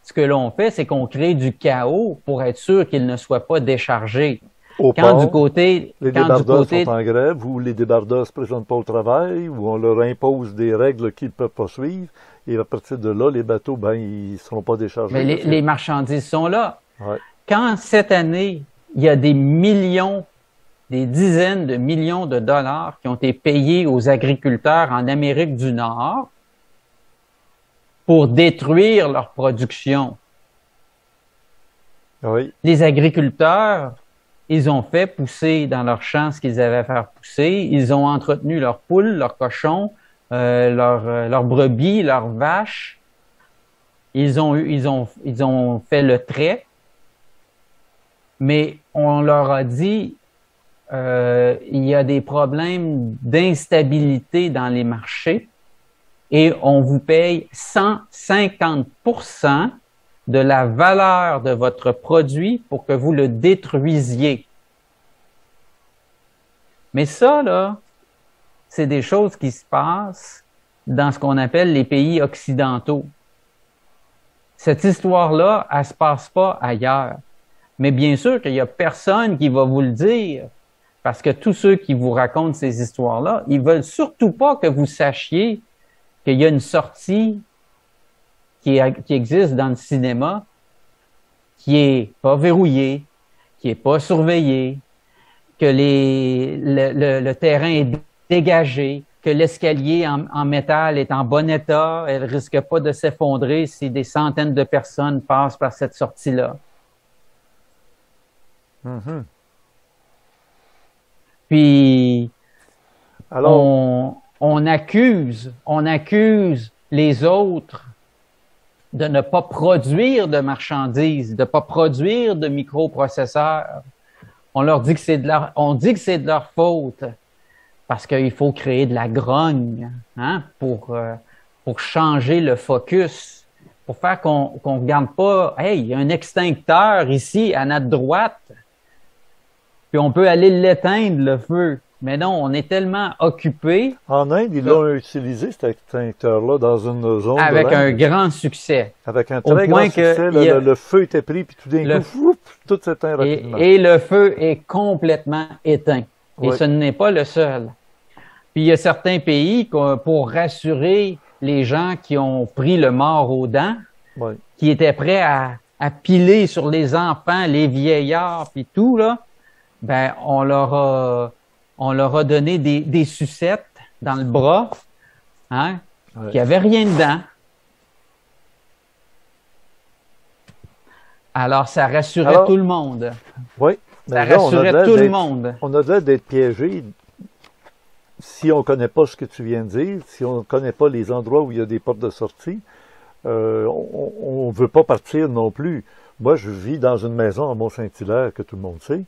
Ce que l'on fait, c'est qu'on crée du chaos pour être sûr qu'ils ne soient pas déchargés. Au Quand port, du côté, les débardeurs sont en grève, ou les débardeurs ne se présentent pas au travail, ou on leur impose des règles qu'ils ne peuvent pas suivre, et à partir de là, les bateaux, ils ne seront pas déchargés. Mais les marchandises sont là. Ouais. Quand cette année, il y a des dizaines de millions de dollars qui ont été payés aux agriculteurs en Amérique du Nord pour détruire leur production. Oui. Les agriculteurs, ils ont fait pousser dans leurs champs ce qu'ils avaient à faire pousser. Ils ont entretenu leurs poules, leurs cochons, leurs brebis, leurs vaches. Ils ont fait le trait. Mais on leur a dit, il y a des problèmes d'instabilité dans les marchés et on vous paye 150% de la valeur de votre produit pour que vous le détruisiez. Mais ça, là, c'est des choses qui se passent dans ce qu'on appelle les pays occidentaux. Cette histoire-là, elle se passe pas ailleurs. Mais bien sûr qu'il y a personne qui va vous le dire, parce que tous ceux qui vous racontent ces histoires-là, ils veulent surtout pas que vous sachiez qu'il y a une sortie qui existe dans le cinéma, qui est pas verrouillée, qui est pas surveillée, que le terrain est dégagé, que l'escalier en métal est en bon état, elle risque pas de s'effondrer si des centaines de personnes passent par cette sortie-là. Mhm. Puis, Alors, on accuse les autres de ne pas produire de marchandises, de ne pas produire de microprocesseurs. On leur dit que c'est on dit que c'est de leur faute parce qu'il faut créer de la grogne, hein, pour changer le focus, pour faire qu'on regarde pas, hey, il y a un extincteur ici à notre droite, puis on peut aller l'éteindre, le feu. Mais non, on est tellement occupé. En Inde, ils l'ont utilisé, cet extincteur-là, dans une zone avec de un l'Inde. grand succès. Avec un très grand succès, le feu était pris, puis tout d'un coup, tout s'éteint rapidement. Et le feu est complètement éteint. Et Oui. ce n'est pas le seul. Puis il y a certains pays, pour rassurer les gens qui ont pris le mort aux dents, Oui. qui étaient prêts à piler sur les enfants, les vieillards, puis tout, là, ben, on leur a donné des sucettes dans le bras, hein, Ouais. qui n'avaient rien dedans. Alors, ça rassurait tout le monde. Oui. Ça rassurait tout le monde. On a l'air d'être piégé si on ne connaît pas ce que tu viens de dire, si on ne connaît pas les endroits où il y a des portes de sortie. On ne veut pas partir non plus. Moi, je vis dans une maison à Mont-Saint-Hilaire, que tout le monde sait.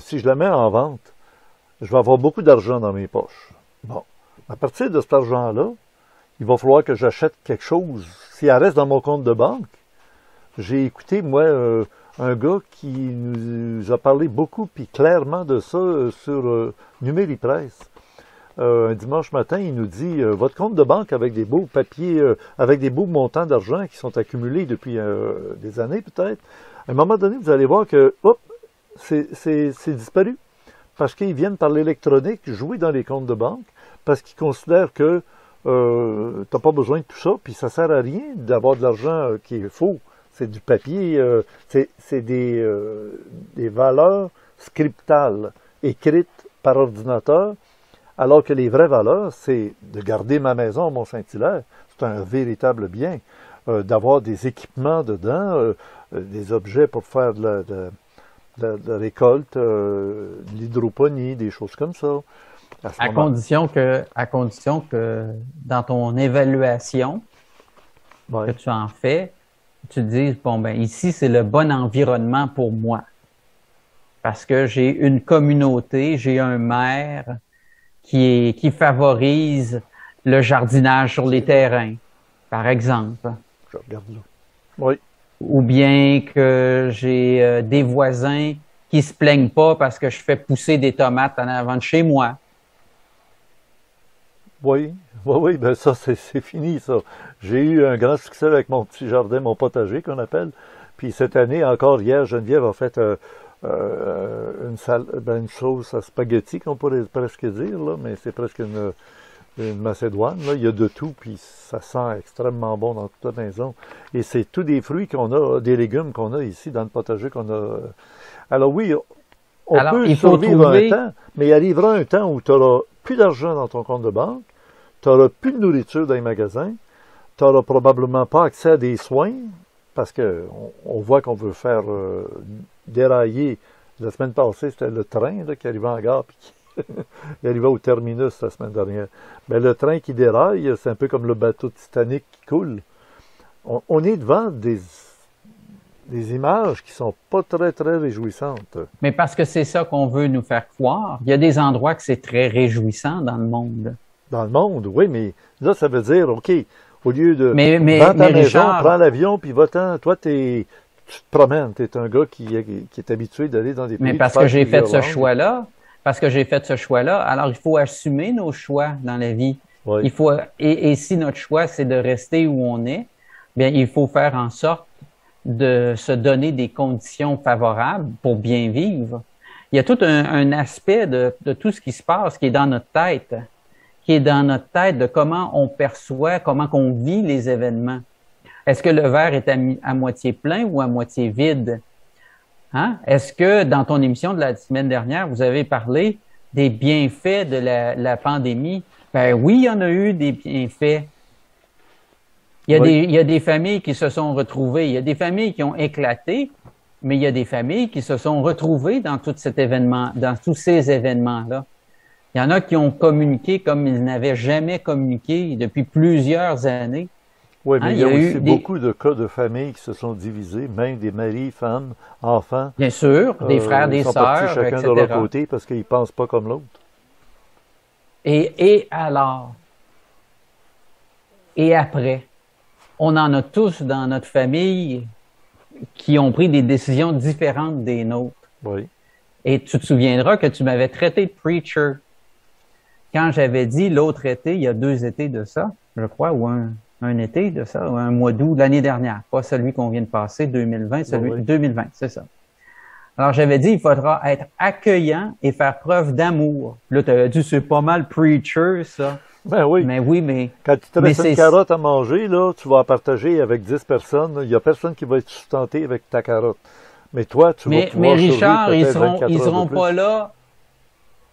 Si je la mets en vente, je vais avoir beaucoup d'argent dans mes poches. Bon. À partir de cet argent-là, il va falloir que j'achète quelque chose. Si elle reste dans mon compte de banque, j'ai écouté, moi, un gars qui nous a parlé beaucoup puis clairement de ça sur Numéri-Presse. Un dimanche matin, il nous dit votre compte de banque avec des beaux papiers, avec des beaux montants d'argent qui sont accumulés depuis des années peut-être. À un moment donné, vous allez voir que, hop, c'est disparu. Parce qu'ils viennent par l'électronique jouer dans les comptes de banque, parce qu'ils considèrent que tu n'as pas besoin de tout ça, puis ça sert à rien d'avoir de l'argent qui est faux. C'est du papier, c'est des valeurs scriptales écrites par ordinateur, alors que les vraies valeurs, c'est de garder ma maison à Mont-Saint-Hilaire. C'est un véritable bien. D'avoir des équipements dedans, des objets pour faire de la récolte, de l'hydroponie, des choses comme ça. À condition que dans ton évaluation que tu en fais, tu te dises, bon, ben ici, c'est le bon environnement pour moi. Parce que j'ai une communauté, j'ai un maire qui favorise le jardinage sur les terrains, par exemple. Je regarde là. Oui. Ou bien que j'ai des voisins qui se plaignent pas parce que je fais pousser des tomates en avant de chez moi. Oui, ben ça, c'est fini, ça. J'ai eu un grand succès avec mon petit jardin, mon potager, qu'on appelle. Puis cette année, encore hier, Geneviève a fait une sauce à spaghetti, qu'on pourrait presque dire, là, mais c'est presque une macédoine. Là. Il y a de tout, puis ça sent extrêmement bon dans toute la maison. Et c'est tous des fruits qu'on a, des légumes qu'on a ici dans le potager qu'on a. Alors oui, on peut survivre un temps, mais il arrivera un temps où tu n'auras plus d'argent dans ton compte de banque, tu n'auras plus de nourriture dans les magasins, tu n'auras probablement pas accès à des soins, parce que on voit qu'on veut faire dérailler. La semaine passée, c'était le train là, qui arrivait en gare, puis il arrivait au terminus la semaine dernière. Mais le train qui déraille, c'est un peu comme le bateau Titanic qui coule. On est devant des images qui sont pas très, très réjouissantes. Mais parce que c'est ça qu'on veut nous faire croire. Il y a des endroits que c'est très réjouissant dans le monde. Dans le monde, oui, mais là, ça veut dire, OK, au lieu de Mais vends ta maison, Richard, prends l'avion, puis va-t'en. Toi, tu te promènes, tu es un gars qui est habitué d'aller dans des pays. mais parce que j'ai fait ce choix-là, alors il faut assumer nos choix dans la vie. Oui. Il faut, et si notre choix, c'est de rester où on est, bien, il faut faire en sorte de se donner des conditions favorables pour bien vivre. Il y a tout un aspect de tout ce qui se passe qui est dans notre tête, de comment on perçoit, comment on vit les événements. Est-ce que le verre est à moitié plein ou à moitié vide? Hein? Est-ce que dans ton émission de la semaine dernière, vous avez parlé des bienfaits de la pandémie? Ben oui, il y en a eu des bienfaits. Il y a des familles qui se sont retrouvées, il y a des familles qui ont éclaté, mais il y a des familles qui se sont retrouvées dans tout cet événement, dans tous ces événements-là. Il y en a qui ont communiqué comme ils n'avaient jamais communiqué depuis plusieurs années. Oui, mais Hein, il y a aussi beaucoup de cas de familles qui se sont divisées, même des maris, femmes, enfants. Bien sûr, des frères, des sont partis sœurs, chacun etc. de leur côté parce qu'ils pensent pas comme l'autre. Et alors? Et après? On en a tous dans notre famille qui ont pris des décisions différentes des nôtres. Oui. Et tu te souviendras que tu m'avais traité de preacher quand j'avais dit l'autre été, il y a 2 étés de ça, je crois, ou un été de ça, ou un mois d'août l'année dernière, pas celui qu'on vient de passer, 2020, celui 2020, c'est ça. Alors j'avais dit, il faudra être accueillant et faire preuve d'amour. Là, tu avais dit, c'est pas mal preacher, ça. Ben oui. Mais oui, mais... Quand tu te laisses une carotte à manger, là, tu vas en partager avec 10 personnes. Il n'y a personne qui va être sustenté avec ta carotte. Mais toi, tu vas pouvoir Richard, ils seront pas là.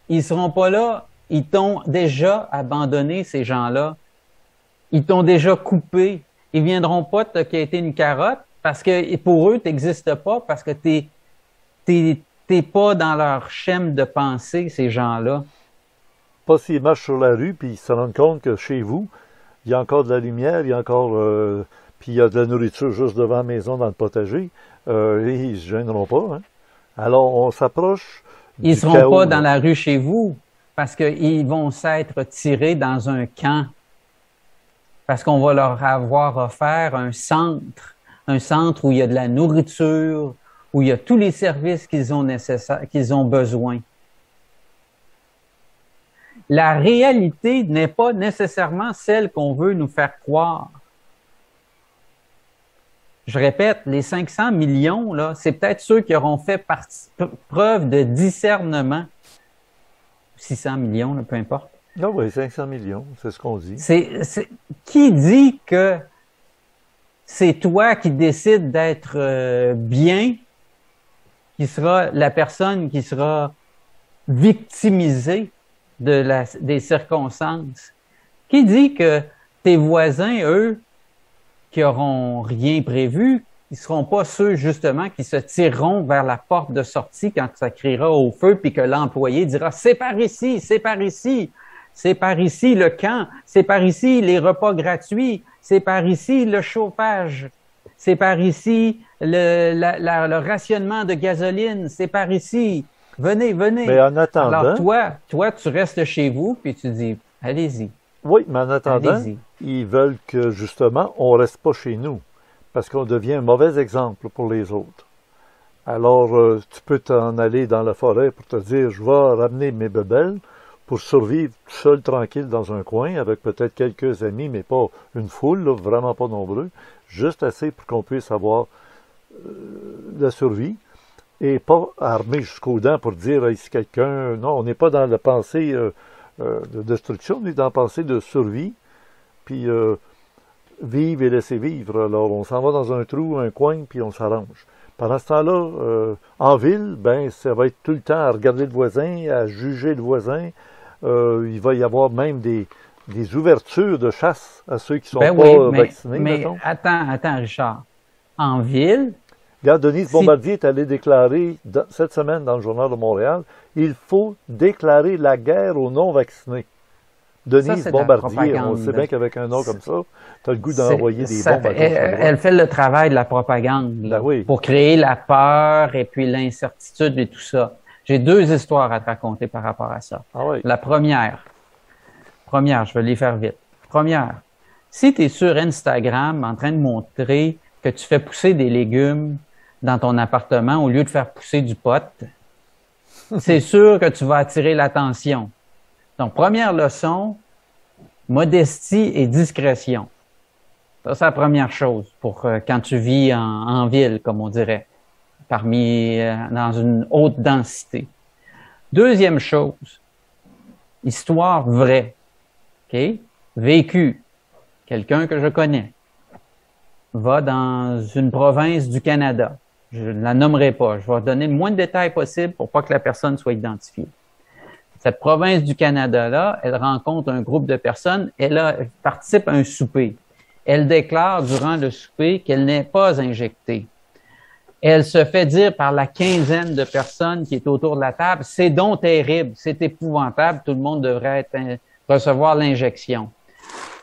Ils seront pas là. Ils t'ont déjà abandonné, ces gens-là. Ils t'ont déjà coupé. Ils viendront pas te quitter une carotte parce que pour eux, tu n'existes pas parce que t'es pas dans leur schème de pensée, ces gens-là. Pas s'ils marchent sur la rue puis ils se rendent compte que chez vous, il y a encore de la lumière, il y a encore puis il y a de la nourriture juste devant la maison dans le potager, ils se gêneront pas. Hein? Alors on s'approche. Ils seront pas dans la rue chez vous parce qu'ils vont s'être tirés dans un camp. Parce qu'on va leur avoir offert un centre où il y a de la nourriture, où il y a tous les services qu'ils ont besoin. La réalité n'est pas nécessairement celle qu'on veut nous faire croire. Je répète, les 500 millions, là, c'est peut-être ceux qui auront fait preuve de discernement. 600 millions, là, peu importe. Non, oui, 500 millions, c'est ce qu'on dit. Qui dit que c'est toi qui décides d'être bien, qui sera la personne qui sera victimisée des circonstances? Qui dit que tes voisins, eux, qui auront rien prévu, ils seront pas ceux, justement, qui se tireront vers la porte de sortie quand ça criera au feu, puis que l'employé dira « C'est par ici, c'est par ici ». C'est par ici le camp, c'est par ici les repas gratuits, c'est par ici le chauffage, c'est par ici le rationnement de gasoline, c'est par ici. Venez, venez. Mais en attendant... Alors toi, tu restes chez vous, puis tu dis, allez-y. Oui, mais en attendant, ils veulent que, justement, on reste pas chez nous, parce qu'on devient un mauvais exemple pour les autres. Alors, tu peux t'en aller dans la forêt pour te dire, je vais ramener mes bebelles, pour survivre seul, tranquille, dans un coin, avec peut-être quelques amis, mais pas une foule, là, vraiment pas nombreux, juste assez pour qu'on puisse avoir la survie, et pas armé jusqu'aux dents pour dire, hey, si quelqu'un... Non, on n'est pas dans la pensée de destruction, on est dans la pensée de survie, puis vivre et laisser vivre. Alors, on s'en va dans un trou, un coin, puis on s'arrange. Pendant ce temps-là, en ville, ben, ça va être tout le temps à regarder le voisin, à juger le voisin. Il va y avoir même des ouvertures de chasse à ceux qui sont vaccinés. Mais attends, Richard. En ville... Regarde, Denise Bombardier est allé déclarer cette semaine dans le Journal de Montréal, il faut déclarer la guerre aux non-vaccinés. Denise c'est de la Bombardier, on propagande. sait bien qu'avec un nom comme ça, tu as le goût d'envoyer des bombes à gauche, à droite. Elle fait le travail de la propagande là, Ben oui. pour créer la peur et puis l'incertitude et tout ça. J'ai 2 histoires à te raconter par rapport à ça. Ah oui. La première, je vais les faire vite. Première, si tu es sur Instagram en train de montrer que tu fais pousser des légumes dans ton appartement au lieu de faire pousser du pot, c'est sûr que tu vas attirer l'attention. Donc, première leçon, modestie et discrétion. Ça, c'est la première chose pour quand tu vis en ville, comme on dirait, dans une haute densité. Deuxième chose, histoire vraie, OK? Vécue. Quelqu'un que je connais va dans une province du Canada. Je ne la nommerai pas. Je vais donner le moins de détails possible pour pas que la personne soit identifiée. Cette province du Canada-là, elle rencontre un groupe de personnes, elle participe à un souper. Elle déclare durant le souper qu'elle n'est pas injectée. Elle se fait dire par la quinzaine de personnes qui est autour de la table, c'est donc terrible, c'est épouvantable, tout le monde devrait recevoir l'injection.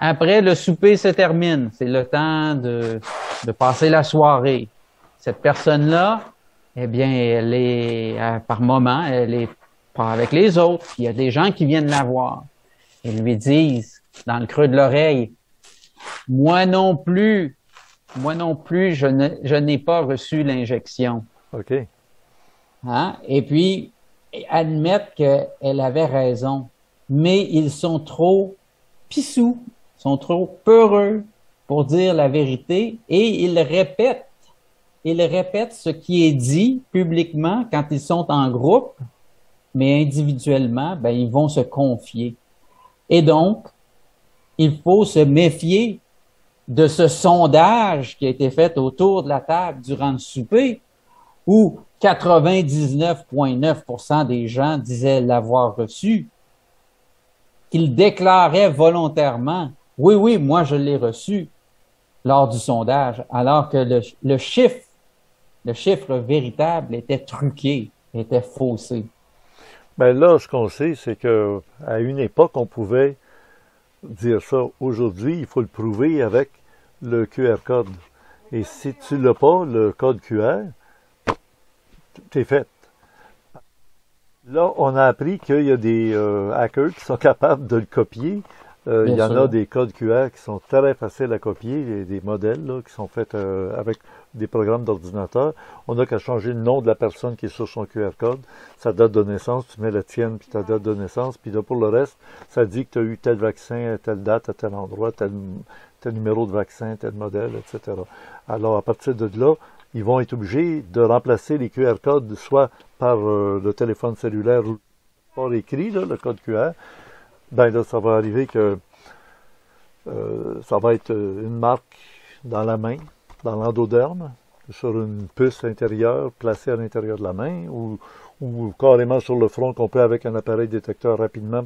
Après, le souper se termine. C'est le temps de passer la soirée. Cette personne-là, eh bien, elle est, par moment, elle est pas avec les autres. Puis il y a des gens qui viennent la voir. Ils lui disent, dans le creux de l'oreille, moi non plus, je n'ai pas reçu l'injection. OK. Hein? Et puis, admettre qu'elle avait raison. Mais ils sont trop pissous, sont trop peureux pour dire la vérité et ils répètent ce qui est dit publiquement quand ils sont en groupe, mais individuellement, ben, ils vont se confier. Et donc, il faut se méfier de ce sondage qui a été fait autour de la table durant le souper où 99,9% des gens disaient l'avoir reçu, qu'ils déclaraient volontairement « Oui, moi je l'ai reçu » lors du sondage, alors que le chiffre véritable était truqué, était faussé. Ben là, ce qu'on sait, c'est que à une époque, on pouvait dire ça. Aujourd'hui, il faut le prouver avec le QR code. Et si tu l'as pas, le code QR, t'es fait. Là, on a appris qu'il y a des hackers qui sont capables de le copier. Il y en a des codes QR qui sont très faciles à copier, des modèles là, qui sont faits avec des programmes d'ordinateur. On n'a qu'à changer le nom de la personne qui est sur son QR code, sa date de naissance, tu mets la tienne puis ta date de naissance, puis là pour le reste, ça dit que tu as eu tel vaccin à telle date, à tel endroit, tel numéro de vaccin, tel modèle, etc. Alors à partir de là, ils vont être obligés de remplacer les QR codes soit par le téléphone cellulaire ou par écrit, là, le code QR. Ben là, ça va arriver que ça va être une marque dans la main, dans l'endoderme, sur une puce intérieure placée à l'intérieur de la main, ou carrément sur le front qu'on peut avec un appareil détecteur rapidement.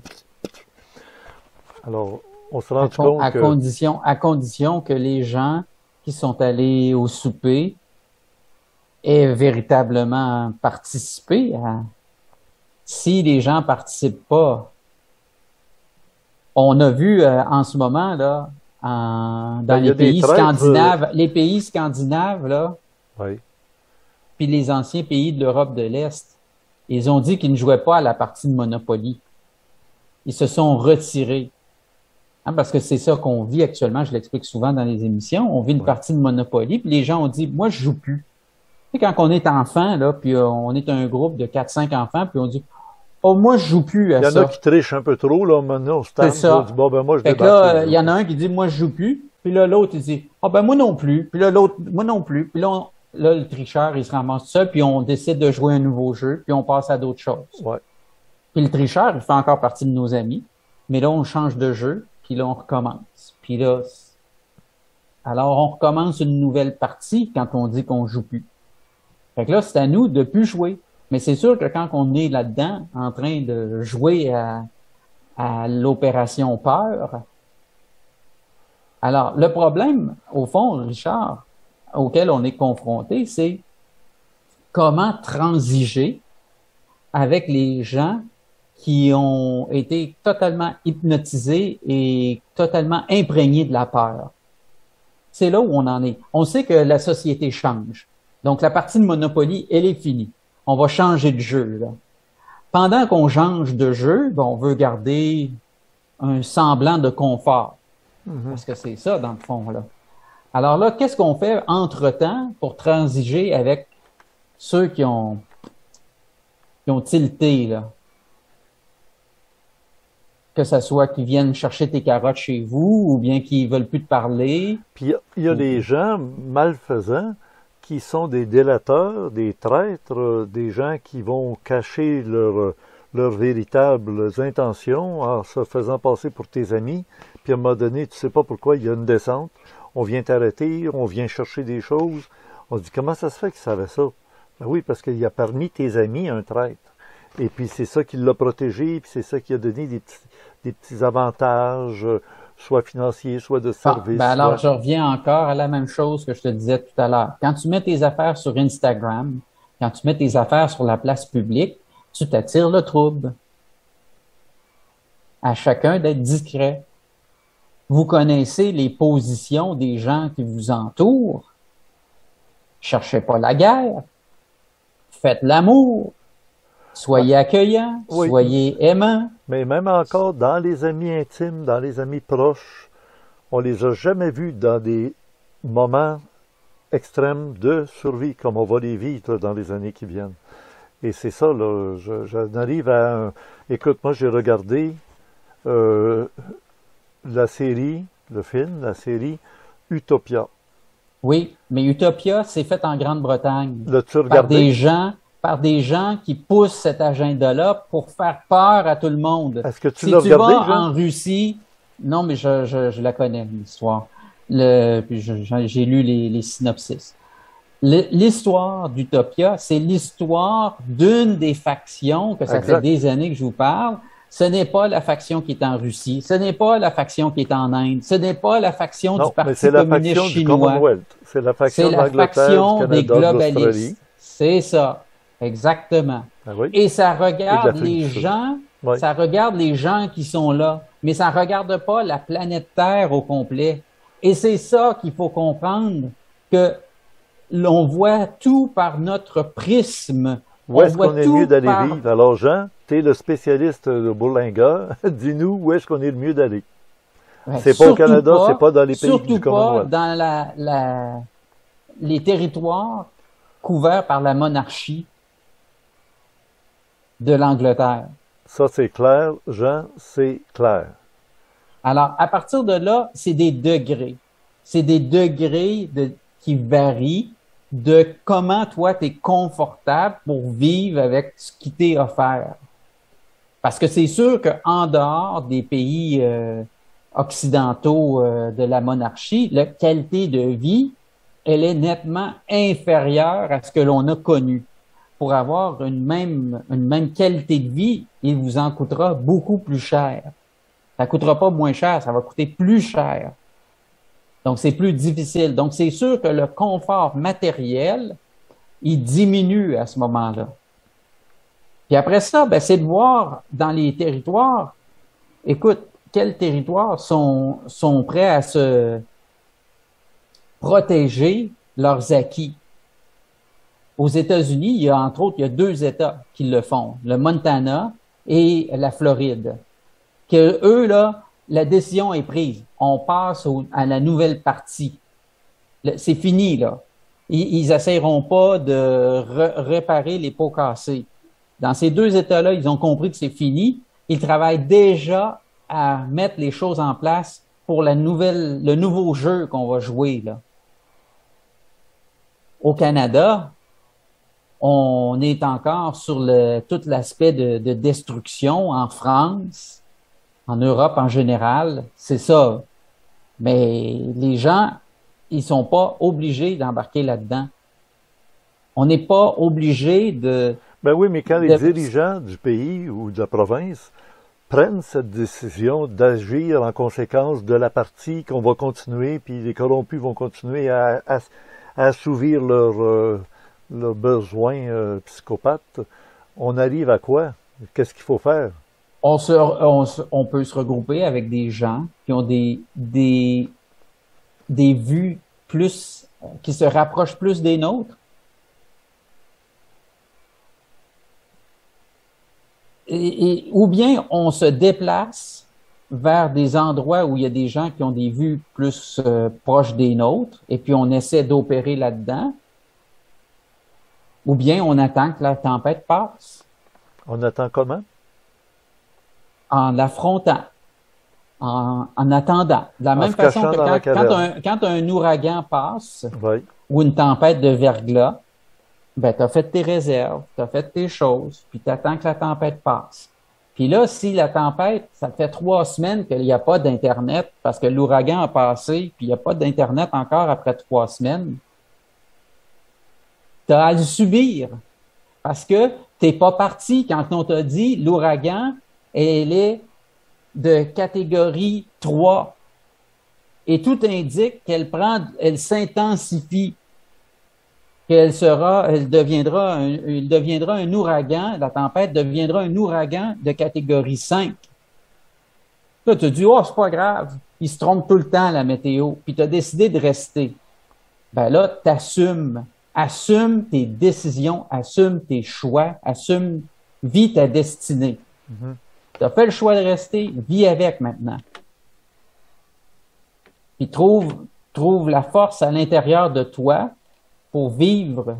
Alors, on se rend compte à condition que les gens qui sont allés au souper aient véritablement participé à... Si les gens participent pas, on a vu en ce moment là, dans les pays scandinaves là, oui. Puis les anciens pays de l'Europe de l'Est, ils ont dit qu'ils ne jouaient pas à la partie de Monopoly. Ils se sont retirés. Hein, parce que c'est ça qu'on vit actuellement, je l'explique souvent dans les émissions. On vit une partie de Monopoly, puis les gens ont dit, moi je joue plus. Tu sais, quand on est enfant là, puis on est un groupe de 4-5 enfants, puis on dit oh, moi, je joue plus à ça. Il y en a qui trichent un peu trop, là, maintenant, au stade. C'est ça. Dit, bon, ben, moi, je fait que là, il y en a un qui dit, moi, je joue plus. Puis là, l'autre, il dit, ah, ben, moi non plus. Puis là, l'autre, moi non plus. Puis là, le tricheur, il se ramasse tout seul, puis on décide de jouer un nouveau jeu, puis on passe à d'autres choses. Ouais. Puis le tricheur, il fait encore partie de nos amis. Mais là, on change de jeu, puis là, on recommence. Puis là, alors, on recommence une nouvelle partie quand on dit qu'on joue plus. Fait que là, c'est à nous de plus jouer. Mais c'est sûr que quand on est là-dedans, en train de jouer à l'opération peur, alors le problème, au fond, Richard, auquel on est confronté, c'est comment transiger avec les gens qui ont été totalement hypnotisés et totalement imprégnés de la peur. C'est là où on en est. On sait que la société change. Donc, la partie de Monopoly, elle est finie. On va changer de jeu, là. Pendant qu'on change de jeu, ben, on veut garder un semblant de confort. Parce que c'est ça, dans le fond, là. Alors là, qu'est-ce qu'on fait entre-temps pour transiger avec ceux qui ont tilté, là? Que ce soit qu'ils viennent chercher tes carottes chez vous ou bien qu'ils veulent plus te parler. Puis il y a des gens malfaisants qui sont des délateurs, des traîtres, des gens qui vont cacher leurs véritables intentions en se faisant passer pour tes amis. Puis à un moment donné, tu sais pas pourquoi, il y a une descente. On vient t'arrêter, on vient chercher des choses. On se dit, comment ça se fait qu'il savait ça? Ben oui, parce qu'il y a parmi tes amis un traître. Et puis c'est ça qui l'a protégé, puis c'est ça qui a donné des petits avantages, soit financiers, soit de services. Ben alors, je reviens encore à la même chose que je te disais tout à l'heure. Quand tu mets tes affaires sur Instagram, quand tu mets tes affaires sur la place publique, tu t'attires le trouble. À chacun d'être discret. Vous connaissez les positions des gens qui vous entourent. Cherchez pas la guerre. Faites l'amour. Soyez accueillants, oui. Soyez aimants. Mais même encore, dans les amis intimes, dans les amis proches, on les a jamais vus dans des moments extrêmes de survie, comme on va les vivre dans les années qui viennent. Et c'est ça, là, j'en arrive à... Écoute, moi, j'ai regardé la série Utopia. Oui, mais Utopia, c'est fait en Grande-Bretagne. L'as-tu regardé? Par des gens qui poussent cet agenda-là pour faire peur à tout le monde. Est-ce que tu l'as regardé, Si tu vas en Russie, non, mais je la connais, l'histoire. J'ai lu les synopsis. L'histoire d'Utopia, c'est l'histoire d'une des factions, que ça fait des années que je vous parle. Ce n'est pas la faction qui est en Russie, ce n'est pas la faction qui est en Inde, ce n'est pas la faction du Parti communiste chinois. C'est la faction des globalistes. C'est ça. Exactement. Ah oui. Et ça regarde les gens, ça regarde les gens qui sont là, mais ça regarde pas la planète Terre au complet. Et c'est ça qu'il faut comprendre, que l'on voit tout par notre prisme. Où est-ce qu'on est mieux d'aller vivre? Alors Jean, tu es le spécialiste de Bourlinga, dis-nous où est-ce qu'on est le mieux d'aller. C'est pas au Canada, c'est pas dans les pays du Commonwealth. Surtout pas dans les territoires couverts par la monarchie de l'Angleterre. Ça, c'est clair, Jean, c'est clair. Alors, à partir de là, c'est des degrés. C'est des degrés qui varient de comment toi, tu es confortable pour vivre avec ce qui t'est offert. Parce que c'est sûr qu'en dehors des pays occidentaux de la monarchie, la qualité de vie, elle est nettement inférieure à ce que l'on a connu. Pour avoir une même qualité de vie, il vous en coûtera beaucoup plus cher. Ça coûtera pas moins cher, ça va coûter plus cher. Donc, c'est plus difficile. Donc, c'est sûr que le confort matériel, il diminue à ce moment-là. Puis après ça, ben, c'est de voir dans les territoires, écoute, quels territoires sont prêts à se protéger leurs acquis. Aux États-Unis, il y a entre autres, il y a 2 États qui le font, le Montana et la Floride. Que eux, là, la décision est prise. On passe à la nouvelle partie. C'est fini, là. Ils n'essaieront pas de réparer les pots cassés. Dans ces 2 États-là, ils ont compris que c'est fini. Ils travaillent déjà à mettre les choses en place pour le nouveau jeu qu'on va jouer, là. Au Canada, on est encore sur tout l'aspect de destruction en France, en Europe en général, c'est ça. Mais les gens, ils sont pas obligés d'embarquer là-dedans. On n'est pas obligé de... Ben oui, mais quand les dirigeants du pays ou de la province prennent cette décision d'agir en conséquence de la partie qu'on va continuer, puis les corrompus vont continuer à assouvir leurs besoins psychopathes, on arrive à quoi? Qu'est-ce qu'il faut faire? On peut se regrouper avec des gens qui ont des vues plus, qui se rapprochent plus des nôtres. Ou bien on se déplace vers des endroits où il y a des gens qui ont des vues plus proches des nôtres, et puis on essaie d'opérer là-dedans. Ou bien on attend que la tempête passe. On attend comment? En l'affrontant, en attendant. De la même façon que quand un ouragan passe, oui, ou une tempête de verglas, ben, tu as fait tes réserves, tu as fait tes choses, puis tu attends que la tempête passe. Puis là, si la tempête, ça fait 3 semaines qu'il n'y a pas d'Internet parce que l'ouragan a passé, puis il n'y a pas d'Internet encore après 3 semaines, tu as à le subir parce que tu n'es pas parti quand on t'a dit l'ouragan, elle est de catégorie 3 et tout indique elle s'intensifie. Il deviendra un ouragan, la tempête deviendra un ouragan de catégorie 5. Là, tu te dis, oh, c'est pas grave, il se trompe tout le temps, la météo, puis tu as décidé de rester. Ben là, t'assumes. Assume tes décisions, assume tes choix, vis ta destinée. Mm-hmm. Tu as fait le choix de rester, vis avec maintenant. Puis trouve la force à l'intérieur de toi pour vivre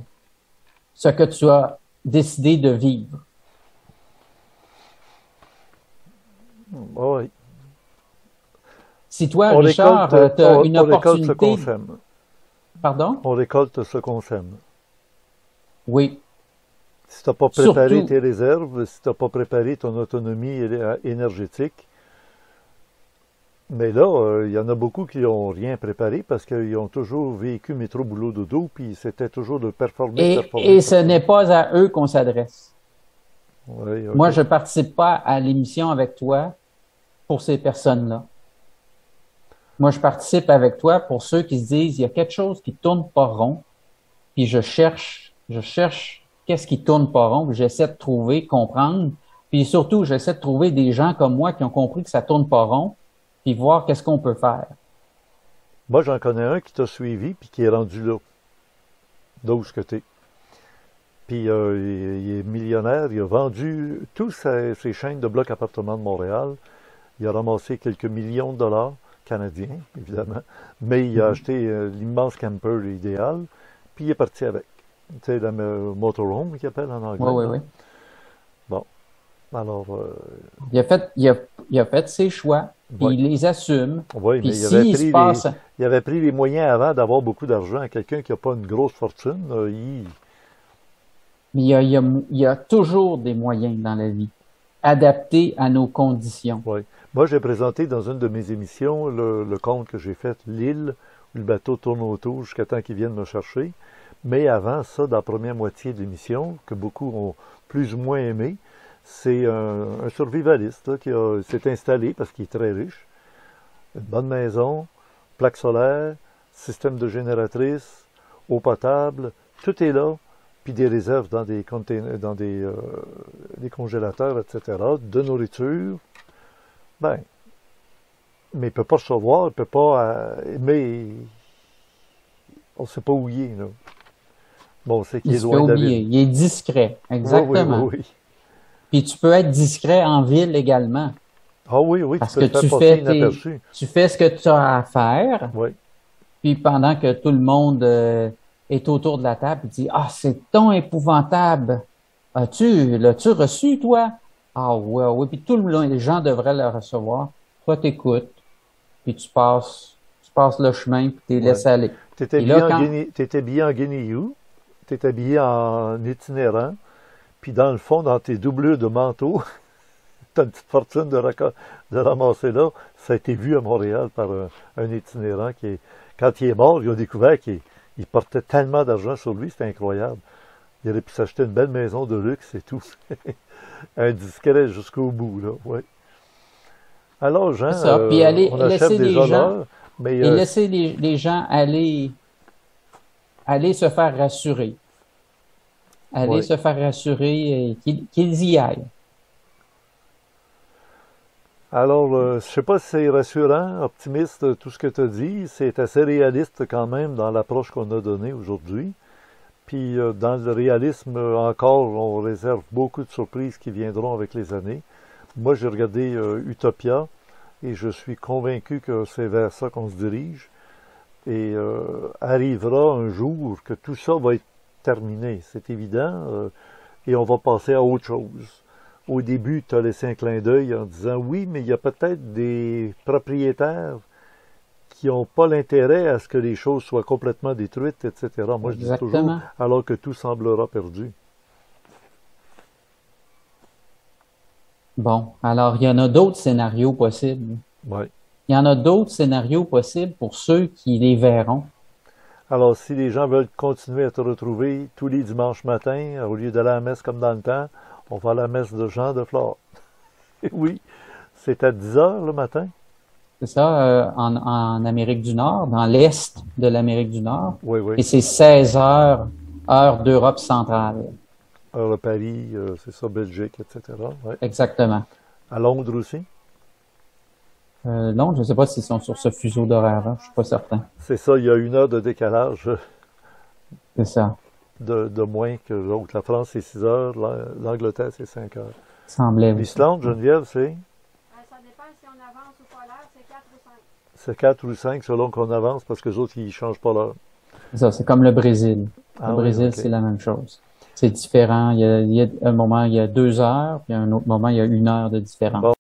ce que tu as décidé de vivre. Oui. Si toi, Richard, tu as une opportunité... On récolte ce qu'on sème. Pardon? On récolte ce qu'on sème. Oui. Si tu n'as pas préparé tes réserves, si tu n'as pas préparé ton autonomie énergétique, mais là, il y en a beaucoup qui n'ont rien préparé parce qu'ils ont toujours vécu métro, boulot, dodo, puis c'était toujours de performer. Et ce n'est pas à eux qu'on s'adresse. Oui, okay. Moi, je ne participe pas à l'émission avec toi pour ces personnes-là. Moi, je participe avec toi pour ceux qui se disent, il y a quelque chose qui tourne pas rond, puis je cherche qu'est-ce qui tourne pas rond, puis j'essaie de trouver, comprendre, puis surtout, j'essaie de trouver des gens comme moi qui ont compris que ça tourne pas rond, puis voir qu'est-ce qu'on peut faire. Moi, j'en connais un qui t'a suivi, puis qui est rendu là, d'où ce que t'es. Puis il est millionnaire, il a vendu toutes ses chaînes de blocs appartements de Montréal, il a ramassé quelques millions de dollars, canadiens, évidemment, mais il a acheté l'immense camper idéal, puis il est parti avec. Tu sais, la motorhome qu'il appelle en anglais. Oui. Bon. Alors... Il a fait ses choix, puis il les assume. Oui, mais il avait pris les moyens avant d'avoir beaucoup d'argent. Quelqu'un qui n'a pas une grosse fortune, Mais il y a toujours des moyens dans la vie, adaptés à nos conditions. Oui. Moi, j'ai présenté dans une de mes émissions le conte que j'ai fait, l'île, où le bateau tourne autour jusqu'à temps qu'ils viennent me chercher. Mais avant ça, dans la première moitié de l'émission, que beaucoup ont plus ou moins aimé, c'est un survivaliste là, qui s'est installé parce qu'il est très riche. Une bonne maison, plaque solaire, système de génératrice, eau potable, tout est là, puis des réserves dans des congélateurs, etc., de nourriture. Ben, mais il ne peut pas recevoir, il ne peut pas... mais on ne sait pas où il est, là. Bon, c'est qu'il est loin de la ville. Il est discret, exactement. Oui. Puis tu peux être discret en ville également. Ah oui, parce tu peux que te faire passer inaperçu. Tu fais ce que tu as à faire. Oui. Puis pendant que tout le monde est autour de la table, il dit « Ah, c'est donc épouvantable! L'as-tu reçu, toi? » Ah oui. Puis les gens devraient le recevoir. Toi, t'écoutes, puis tu passes le chemin, puis tu les laisses aller. T'étais habillé en guenilloux, t'étais habillé en itinérant, puis dans le fond, dans tes doublures de manteau, t'as une petite fortune de ramasser là. Ça a été vu à Montréal par un itinérant qui quand il est mort, ils ont découvert qu'il portait tellement d'argent sur lui, c'était incroyable. Il aurait pu s'acheter une belle maison de luxe et tout. Un discret jusqu'au bout, là, oui. Alors, Jean, on achète des honneurs, mais... Et laisser les gens aller se faire rassurer. Se faire rassurer et qu'ils y aillent. Alors, je sais pas si c'est rassurant, optimiste, tout ce que tu as dit. C'est assez réaliste quand même dans l'approche qu'on a donnée aujourd'hui. Puis, dans le réalisme, encore, on réserve beaucoup de surprises qui viendront avec les années. Moi, j'ai regardé Utopia et je suis convaincu que c'est vers ça qu'on se dirige. Et arrivera un jour que tout ça va être terminé, c'est évident, et on va passer à autre chose. Au début, tu as laissé un clin d'œil en disant oui, mais il y a peut-être des propriétaires qui n'ont pas l'intérêt à ce que les choses soient complètement détruites, etc. Moi, je dis toujours, Exactement. alors que tout semblera perdu. Bon, alors il y en a d'autres scénarios possibles. Ouais. Il y en a d'autres scénarios possibles pour ceux qui les verront. Alors, si les gens veulent continuer à te retrouver tous les dimanches matins, au lieu d'aller à la messe comme dans le temps, on va à la messe de Jean de Flore. Oui, c'est à 10 heures le matin. C'est ça, en Amérique du Nord, dans l'Est de l'Amérique du Nord. Oui, oui. Et c'est 16 heures, heure d'Europe centrale. Heure de Paris, c'est ça, Belgique, etc. Ouais. Exactement. À Londres aussi. Londres, je ne sais pas s'ils sont sur ce fuseau d'horaire-là, je suis pas certain. C'est ça, il y a 1 heure de décalage C'est ça. de moins que l'autre. La France, c'est 6 heures, l'Angleterre, c'est 5 heures. Semblait aussi. L'Islande, Geneviève, c'est? Ça dépend si on avance ou pas l'heure, c'est 4 ou 5. C'est 4 ou 5 selon qu'on avance parce que les autres, ils ne changent pas l'heure. C'est ça, c'est comme le Brésil. Ah Le oui, Brésil, ok. c'est la même chose. C'est différent. Il y a un moment, il y a 2 heures, puis à un autre moment, il y a 1 heure de différence. Bon.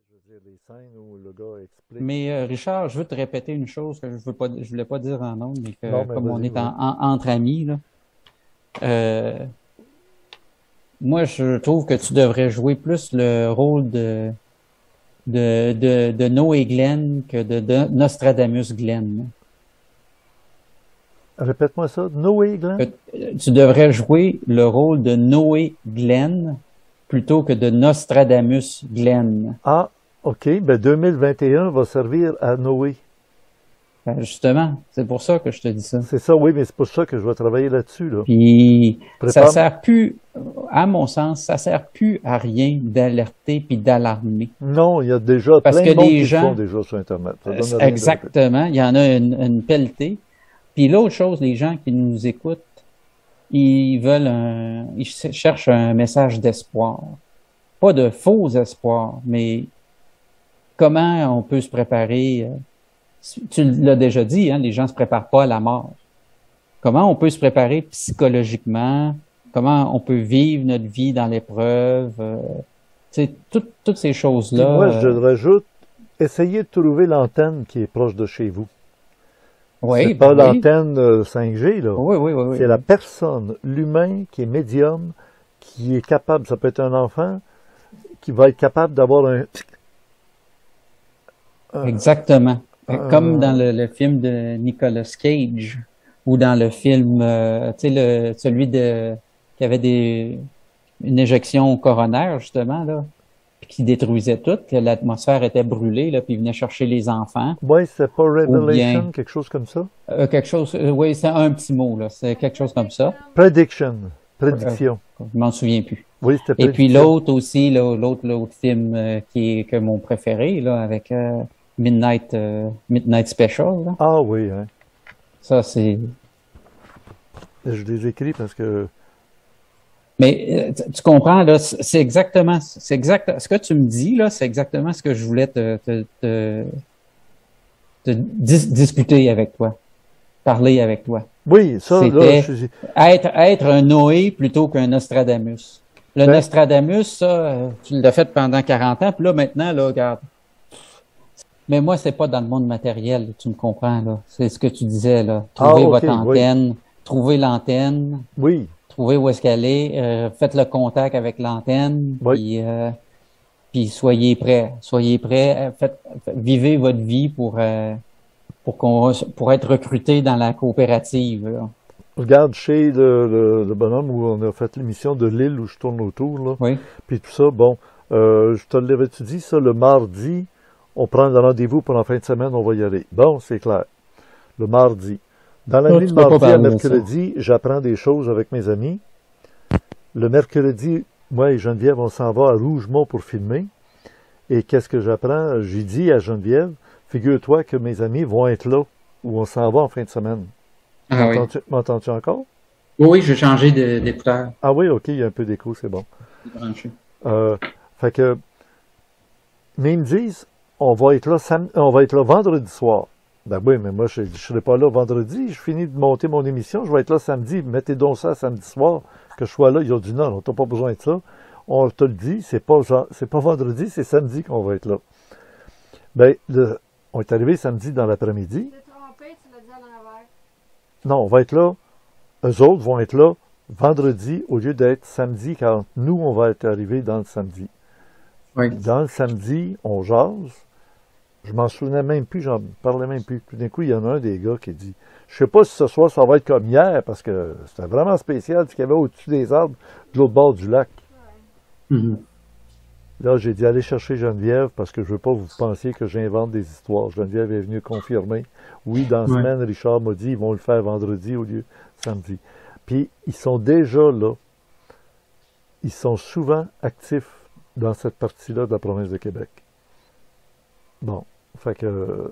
Je veux dire, les scènes où le gars explique. Mais Richard, je veux te répéter une chose que je voulais pas dire en ondes, mais que Non, mais comme on vas-y, est vas-y. entre amis, là, euh, moi je trouve que tu devrais jouer plus le rôle de Noé Glenn que de Nostradamus Glenn. Répète-moi ça. Noé, Glenn? Tu devrais jouer le rôle de Noé Glenn plutôt que de Nostradamus Glenn. Ah, OK. Ben, 2021 va servir à Noé. Ben, justement, c'est pour ça que je te dis ça. C'est ça, oui, mais c'est pour ça que je vais travailler là-dessus, là. Puis ça Prépare- sert plus, à mon sens, ça sert plus à rien d'alerter puis d'alarmer. Non, il y a déjà Parce plein que de monde les qui le gens- font déjà sur Internet. Ça donne rien de répéter. Exactement, il y en a une pelletée. Puis l'autre chose, les gens qui nous écoutent, ils cherchent un message d'espoir. Pas de faux espoir, mais comment on peut se préparer. Tu l'as déjà dit, hein, les gens se préparent pas à la mort. Comment on peut se préparer psychologiquement? Comment on peut vivre notre vie dans l'épreuve? Tu sais, toutes ces Puis choses-là. moi, je rajoute, essayez de trouver l'antenne qui est proche de chez vous. Oui, C'est pas ben oui. l'antenne 5G, là. Oui, oui, oui, oui. C'est la personne, l'humain qui est médium, qui est capable, ça peut être un enfant, qui va être capable d'avoir un- Exactement. Comme Euh, dans le film de Nicolas Cage ou dans le film, tu sais, celui qui avait une éjection coronaire, justement, là, puis qui détruisait tout, que l'atmosphère était brûlée, là, puis il venait chercher les enfants. ouais, c'est pas Revelation, bien- quelque chose comme ça. Quelque chose, oui, c'est un petit mot, là, c'est quelque chose comme ça. Prediction, prédiction. Je m'en souviens plus. Oui, c'était Et puis prédiction. l'autre aussi, là, l'autre film que mon préféré, là, avec Midnight Special, là. Ah oui, hein. Ça, c'est... Je les écris parce que Mais tu comprends, là, c'est exactement, ce que tu me dis, là, c'est exactement ce que je voulais discuter avec toi, parler avec toi. oui, ça, là, C'était- je suis... Être un Noé plutôt qu'un Nostradamus. Le Ben- Nostradamus, ça, tu l'as fait pendant 40 ans, puis là, maintenant, là, regarde. Mais moi, c'est pas dans le monde matériel, tu me comprends, là. C'est ce que tu disais, là. Trouver Ah, ok, votre oui. antenne, trouver l'antenne, Oui, trouver où est-ce qu'elle est, faites le contact avec l'antenne, Oui. Puis soyez prêts. Soyez prêts. Vivez votre vie pour être recruté dans la coopérative, là. Regarde, chez le bonhomme où on a fait l'émission de l'île où je tourne autour, là, Oui. puis tout ça, bon, je te l'avais-tu dit, ça, le mardi, on prend un rendez-vous pour la fin de semaine, on va y aller. Bon, c'est clair. Le mardi. Dans la nuit de tu peux pas mardi à parler de ça. mercredi, j'apprends des choses avec mes amis. Le mercredi, moi et Geneviève, on s'en va à Rougemont pour filmer. Et qu'est-ce que j'apprends? J'ai dit à Geneviève, figure-toi que mes amis vont être là, où on s'en va en fin de semaine. Ah oui. M'entends-tu encore? Oui, j'ai changé d'écouteur. Ah oui, ok, il y a un peu d'écho, c'est bon. Branché. Fait que, mais ils me disent, on va être là vendredi soir. Ben oui, mais moi, je ne serai pas là vendredi, je finis de monter mon émission, je vais être là samedi, mettez donc ça samedi soir, que je sois là. Ils ont dit non, on n'a pas besoin de ça. On te le dit, c'est pas vendredi, c'est samedi qu'on va être là. Ben, on est arrivé samedi dans l'après-midi. Tu t'es trompé, tu l'as dit à l'envers. Non, on va être là. Eux autres vont être là vendredi au lieu d'être samedi, quand nous, on va être arrivés dans le samedi. Oui. Dans le samedi, on jase. Je m'en souvenais même plus, j'en parlais même plus. Tout d'un coup, il y en a un des gars qui dit, je sais pas si ce soir ça va être comme hier, parce que c'était vraiment spécial, ce qu'il y avait au-dessus des arbres, de l'autre bord du lac. Mhm. Là, j'ai dit, allez chercher Geneviève, parce que je veux pas que vous pensiez que j'invente des histoires. Geneviève est venue confirmer. Oui, dans la Ouais. semaine, Richard m'a dit, ils vont le faire vendredi au lieu de samedi. Puis, ils sont déjà là. Ils sont souvent actifs dans cette partie-là de la province de Québec. Bon, fait que,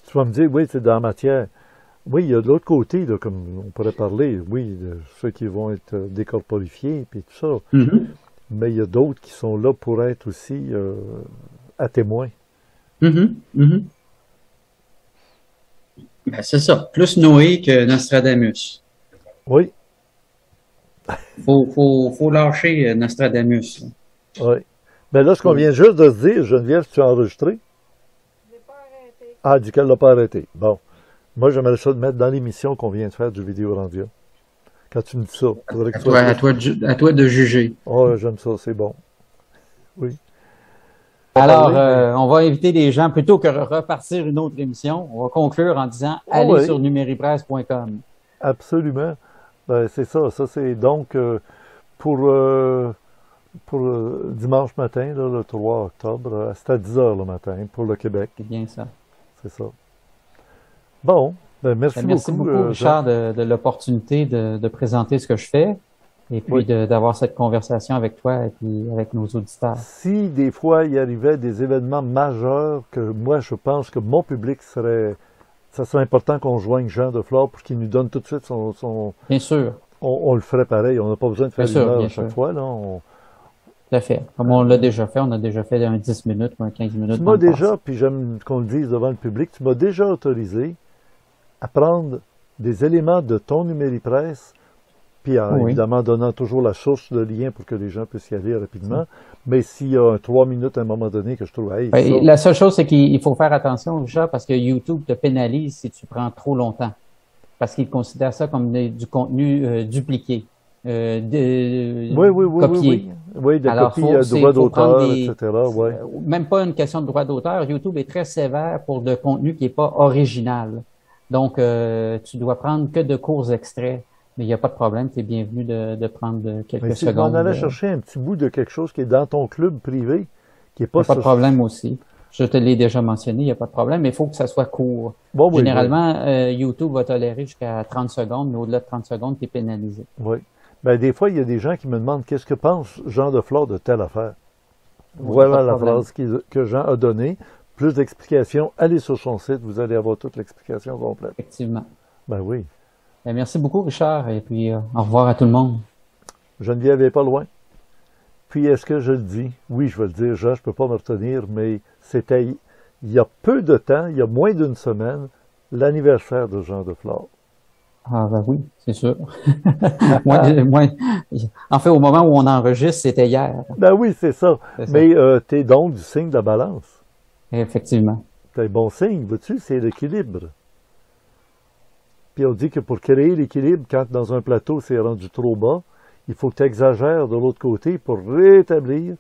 tu vas me dire, oui, c'est dans la matière. Oui, il y a de l'autre côté, là, comme on pourrait parler, oui, de ceux qui vont être décorporifiés, puis tout ça. Mhm. Mais il y a d'autres qui sont là pour être aussi à témoin. Mhm. Mhm. Ben, c'est ça. Plus Noé que Nostradamus. Oui, Faut lâcher Nostradamus. oui. Mais là, ce qu'on vient juste de se dire, Geneviève, tu as enregistré? Je l'ai pas arrêté. Ah, elle dit qu'elle l'a pas arrêté. Bon. Moi, j'aimerais ça le mettre dans l'émission qu'on vient de faire du Vidéo Randia. Quand tu me dis ça, faudrait que tu sois... À toi de juger. Oh, j'aime ça, c'est bon. Oui. Alors, parler, on va inviter les gens, plutôt que repartir une autre émission, on va conclure en disant allez oui. sur numéripresse.com. Absolument. Ben, c'est ça. Ça, c'est donc pour dimanche matin, là, le 3 octobre, c'est à 10 heures le matin pour le Québec. C'est bien ça. C'est ça. Bon, ben, merci Merci beaucoup, Jean. Richard, de l'opportunité de présenter ce que je fais et puis Oui. d'avoir cette conversation avec toi et puis avec nos auditeurs. Si des fois il y arrivait des événements majeurs que moi je pense que mon public ça serait important qu'on joigne Jean Deflore pour qu'il nous donne tout de suite son Bien sûr, on le ferait pareil. On n'a pas besoin de faire Bien sûr, une heure bien à chaque sûr. fois. Là, tout à fait. Comme on l'a déjà fait, on a déjà fait un 10 minutes ou un 15 minutes. Tu dans m'as le passé. déjà, puis j'aime qu'on le dise devant le public, tu m'as déjà autorisé à prendre des éléments de ton numéri-presse, puis Oui. évidemment donnant toujours la source, le lien pour que les gens puissent y aller rapidement. Mais s'il y a 3 minutes à un moment donné que je trouve, hey, Ben, ça, la seule chose, c'est qu'il faut faire attention, Richard, parce que YouTube te pénalise si tu prends trop longtemps. Parce qu'il considère ça comme du contenu dupliqué, oui, copié. Oui, de Alors, copies faut- à c'est- droit faut prendre d'auteur, des- etc. Ouais. Même pas une question de droit d'auteur. YouTube est très sévère pour de contenu qui est pas original. Donc, tu dois prendre que de courts extraits. Mais il n'y a pas de problème, tu es bienvenu de prendre quelques Mais si on secondes. allait chercher un petit bout de quelque chose qui est dans ton club privé, qui est Il pas n'y a pas de sur- problème aussi. Je te l'ai déjà mentionné, il n'y a pas de problème, mais il faut que ça soit court. Bon, oui, Généralement, YouTube va tolérer jusqu'à 30 secondes, mais au-delà de 30 secondes, tu es pénalisé. Oui. Ben, des fois, il y a des gens qui me demandent qu'est-ce que pense Jean Deflore de telle affaire. Voilà pas de la problème. phrase que Jean a donnée. Plus d'explications, allez sur son site, vous allez avoir toute l'explication complète. Effectivement. Ben oui. Ben, merci beaucoup, Richard, et puis au revoir à tout le monde. Geneviève est pas loin. Puis, est-ce que je le dis? Oui, je vais le dire, Jean, je peux pas me retenir, mais c'était il y a peu de temps, il y a moins d'une semaine, l'anniversaire de Jean Deflore. Ah ben oui, c'est sûr. En fait, au moment où on enregistre, c'était hier. Ben oui, c'est ça. C'est ça. Mais t'es donc du signe de la balance. Effectivement. C'est un bon signe, vois-tu, c'est l'équilibre. Puis on dit que pour créer l'équilibre, quand dans un plateau c'est rendu trop bas, il faut que tu exagères de l'autre côté pour rétablir.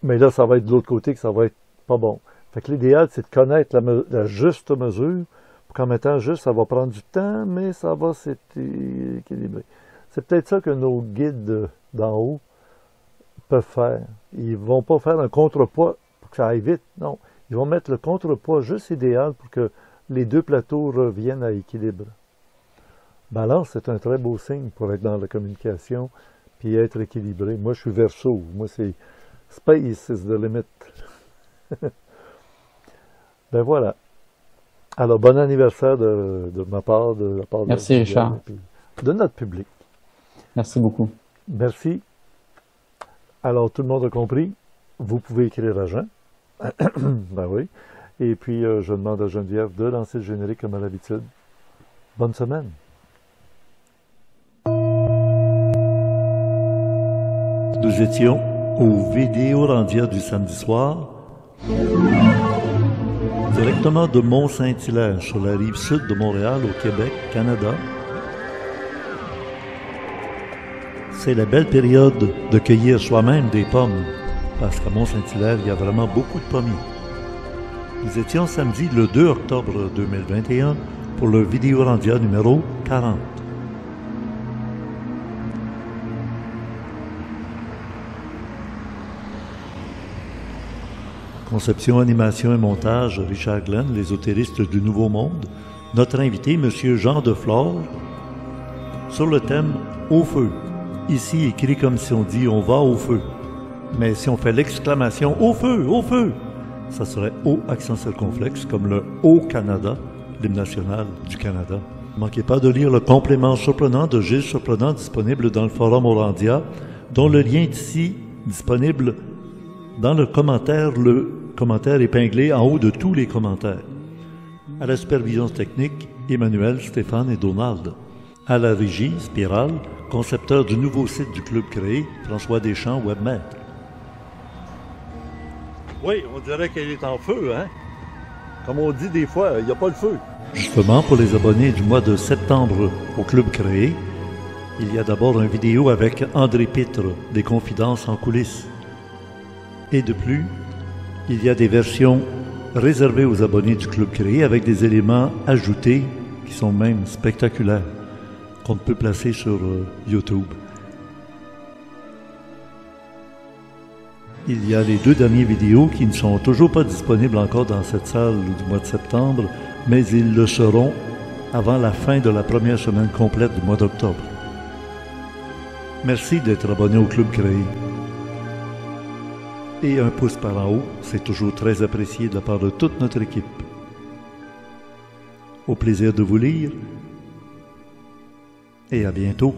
Mais là, ça va être de l'autre côté que ça va être pas bon. Fait que l'idéal, c'est de connaître la juste mesure, pour qu'en mettant juste, ça va prendre du temps, mais ça va s'équilibrer. C'est peut-être ça que nos guides d'en haut peuvent faire. Ils vont pas faire un contrepoids pour que ça aille vite, non. Ils vont mettre le contrepoids juste idéal pour que les deux plateaux reviennent à équilibre. Balance, c'est un très beau signe pour être dans la communication puis être équilibré. Moi, je suis Verseau. Moi, c'est Space is the limit. Ben voilà. Alors, bon anniversaire de ma part, de la part de Merci, Richard. De notre public. Merci beaucoup. Merci. Alors, tout le monde a compris. Vous pouvez écrire à Jean. Ben oui. Et puis, je demande à Geneviève de lancer le générique comme à l'habitude. Bonne semaine. Nous étions au Vidéorandia du samedi soir, directement de Mont-Saint-Hilaire, sur la rive sud de Montréal, au Québec, Canada. C'est la belle période de cueillir soi-même des pommes, parce qu'à Mont-Saint-Hilaire, il y a vraiment beaucoup de pommiers. Nous étions samedi le 2 octobre 2021 pour le Vidéorandia numéro 40. Conception, animation et montage, Richard Glenn, l'ésotériste du Nouveau Monde. Notre invité, M. Jean Deflore, sur le thème « Au feu ». Ici, écrit comme si on dit « on va au feu ». Mais si on fait l'exclamation « Au feu, au feu », ça serait « au » accent circonflexe, comme le « Au Canada », l'hymne national du Canada. Ne manquez pas de lire le complément surprenant de Gilles Surprenant disponible dans le forum Orandia, dont le lien est ici disponible dans le commentaire épinglé en haut de tous les commentaires. À la supervision technique, Emmanuel, Stéphane et Donald. À la régie, Spirale, concepteur du nouveau site du club créé, François Deschamps, webmaître. Oui, on dirait qu'elle est en feu, hein? Comme on dit des fois, il n'y a pas le feu. Justement, pour les abonnés du mois de septembre au club créé, il y a d'abord une vidéo avec André Pitre, des confidences en coulisses. Et de plus, il y a des versions réservées aux abonnés du Club Créé avec des éléments ajoutés qui sont même spectaculaires, qu'on peut placer sur YouTube. Il y a les 2 dernières vidéos qui ne sont toujours pas disponibles encore dans cette salle du mois de septembre, mais ils le seront avant la fin de la première semaine complète du mois d'octobre. Merci d'être abonné au Club Créé. Et un pouce par en haut, c'est toujours très apprécié de la part de toute notre équipe. Au plaisir de vous lire et à bientôt.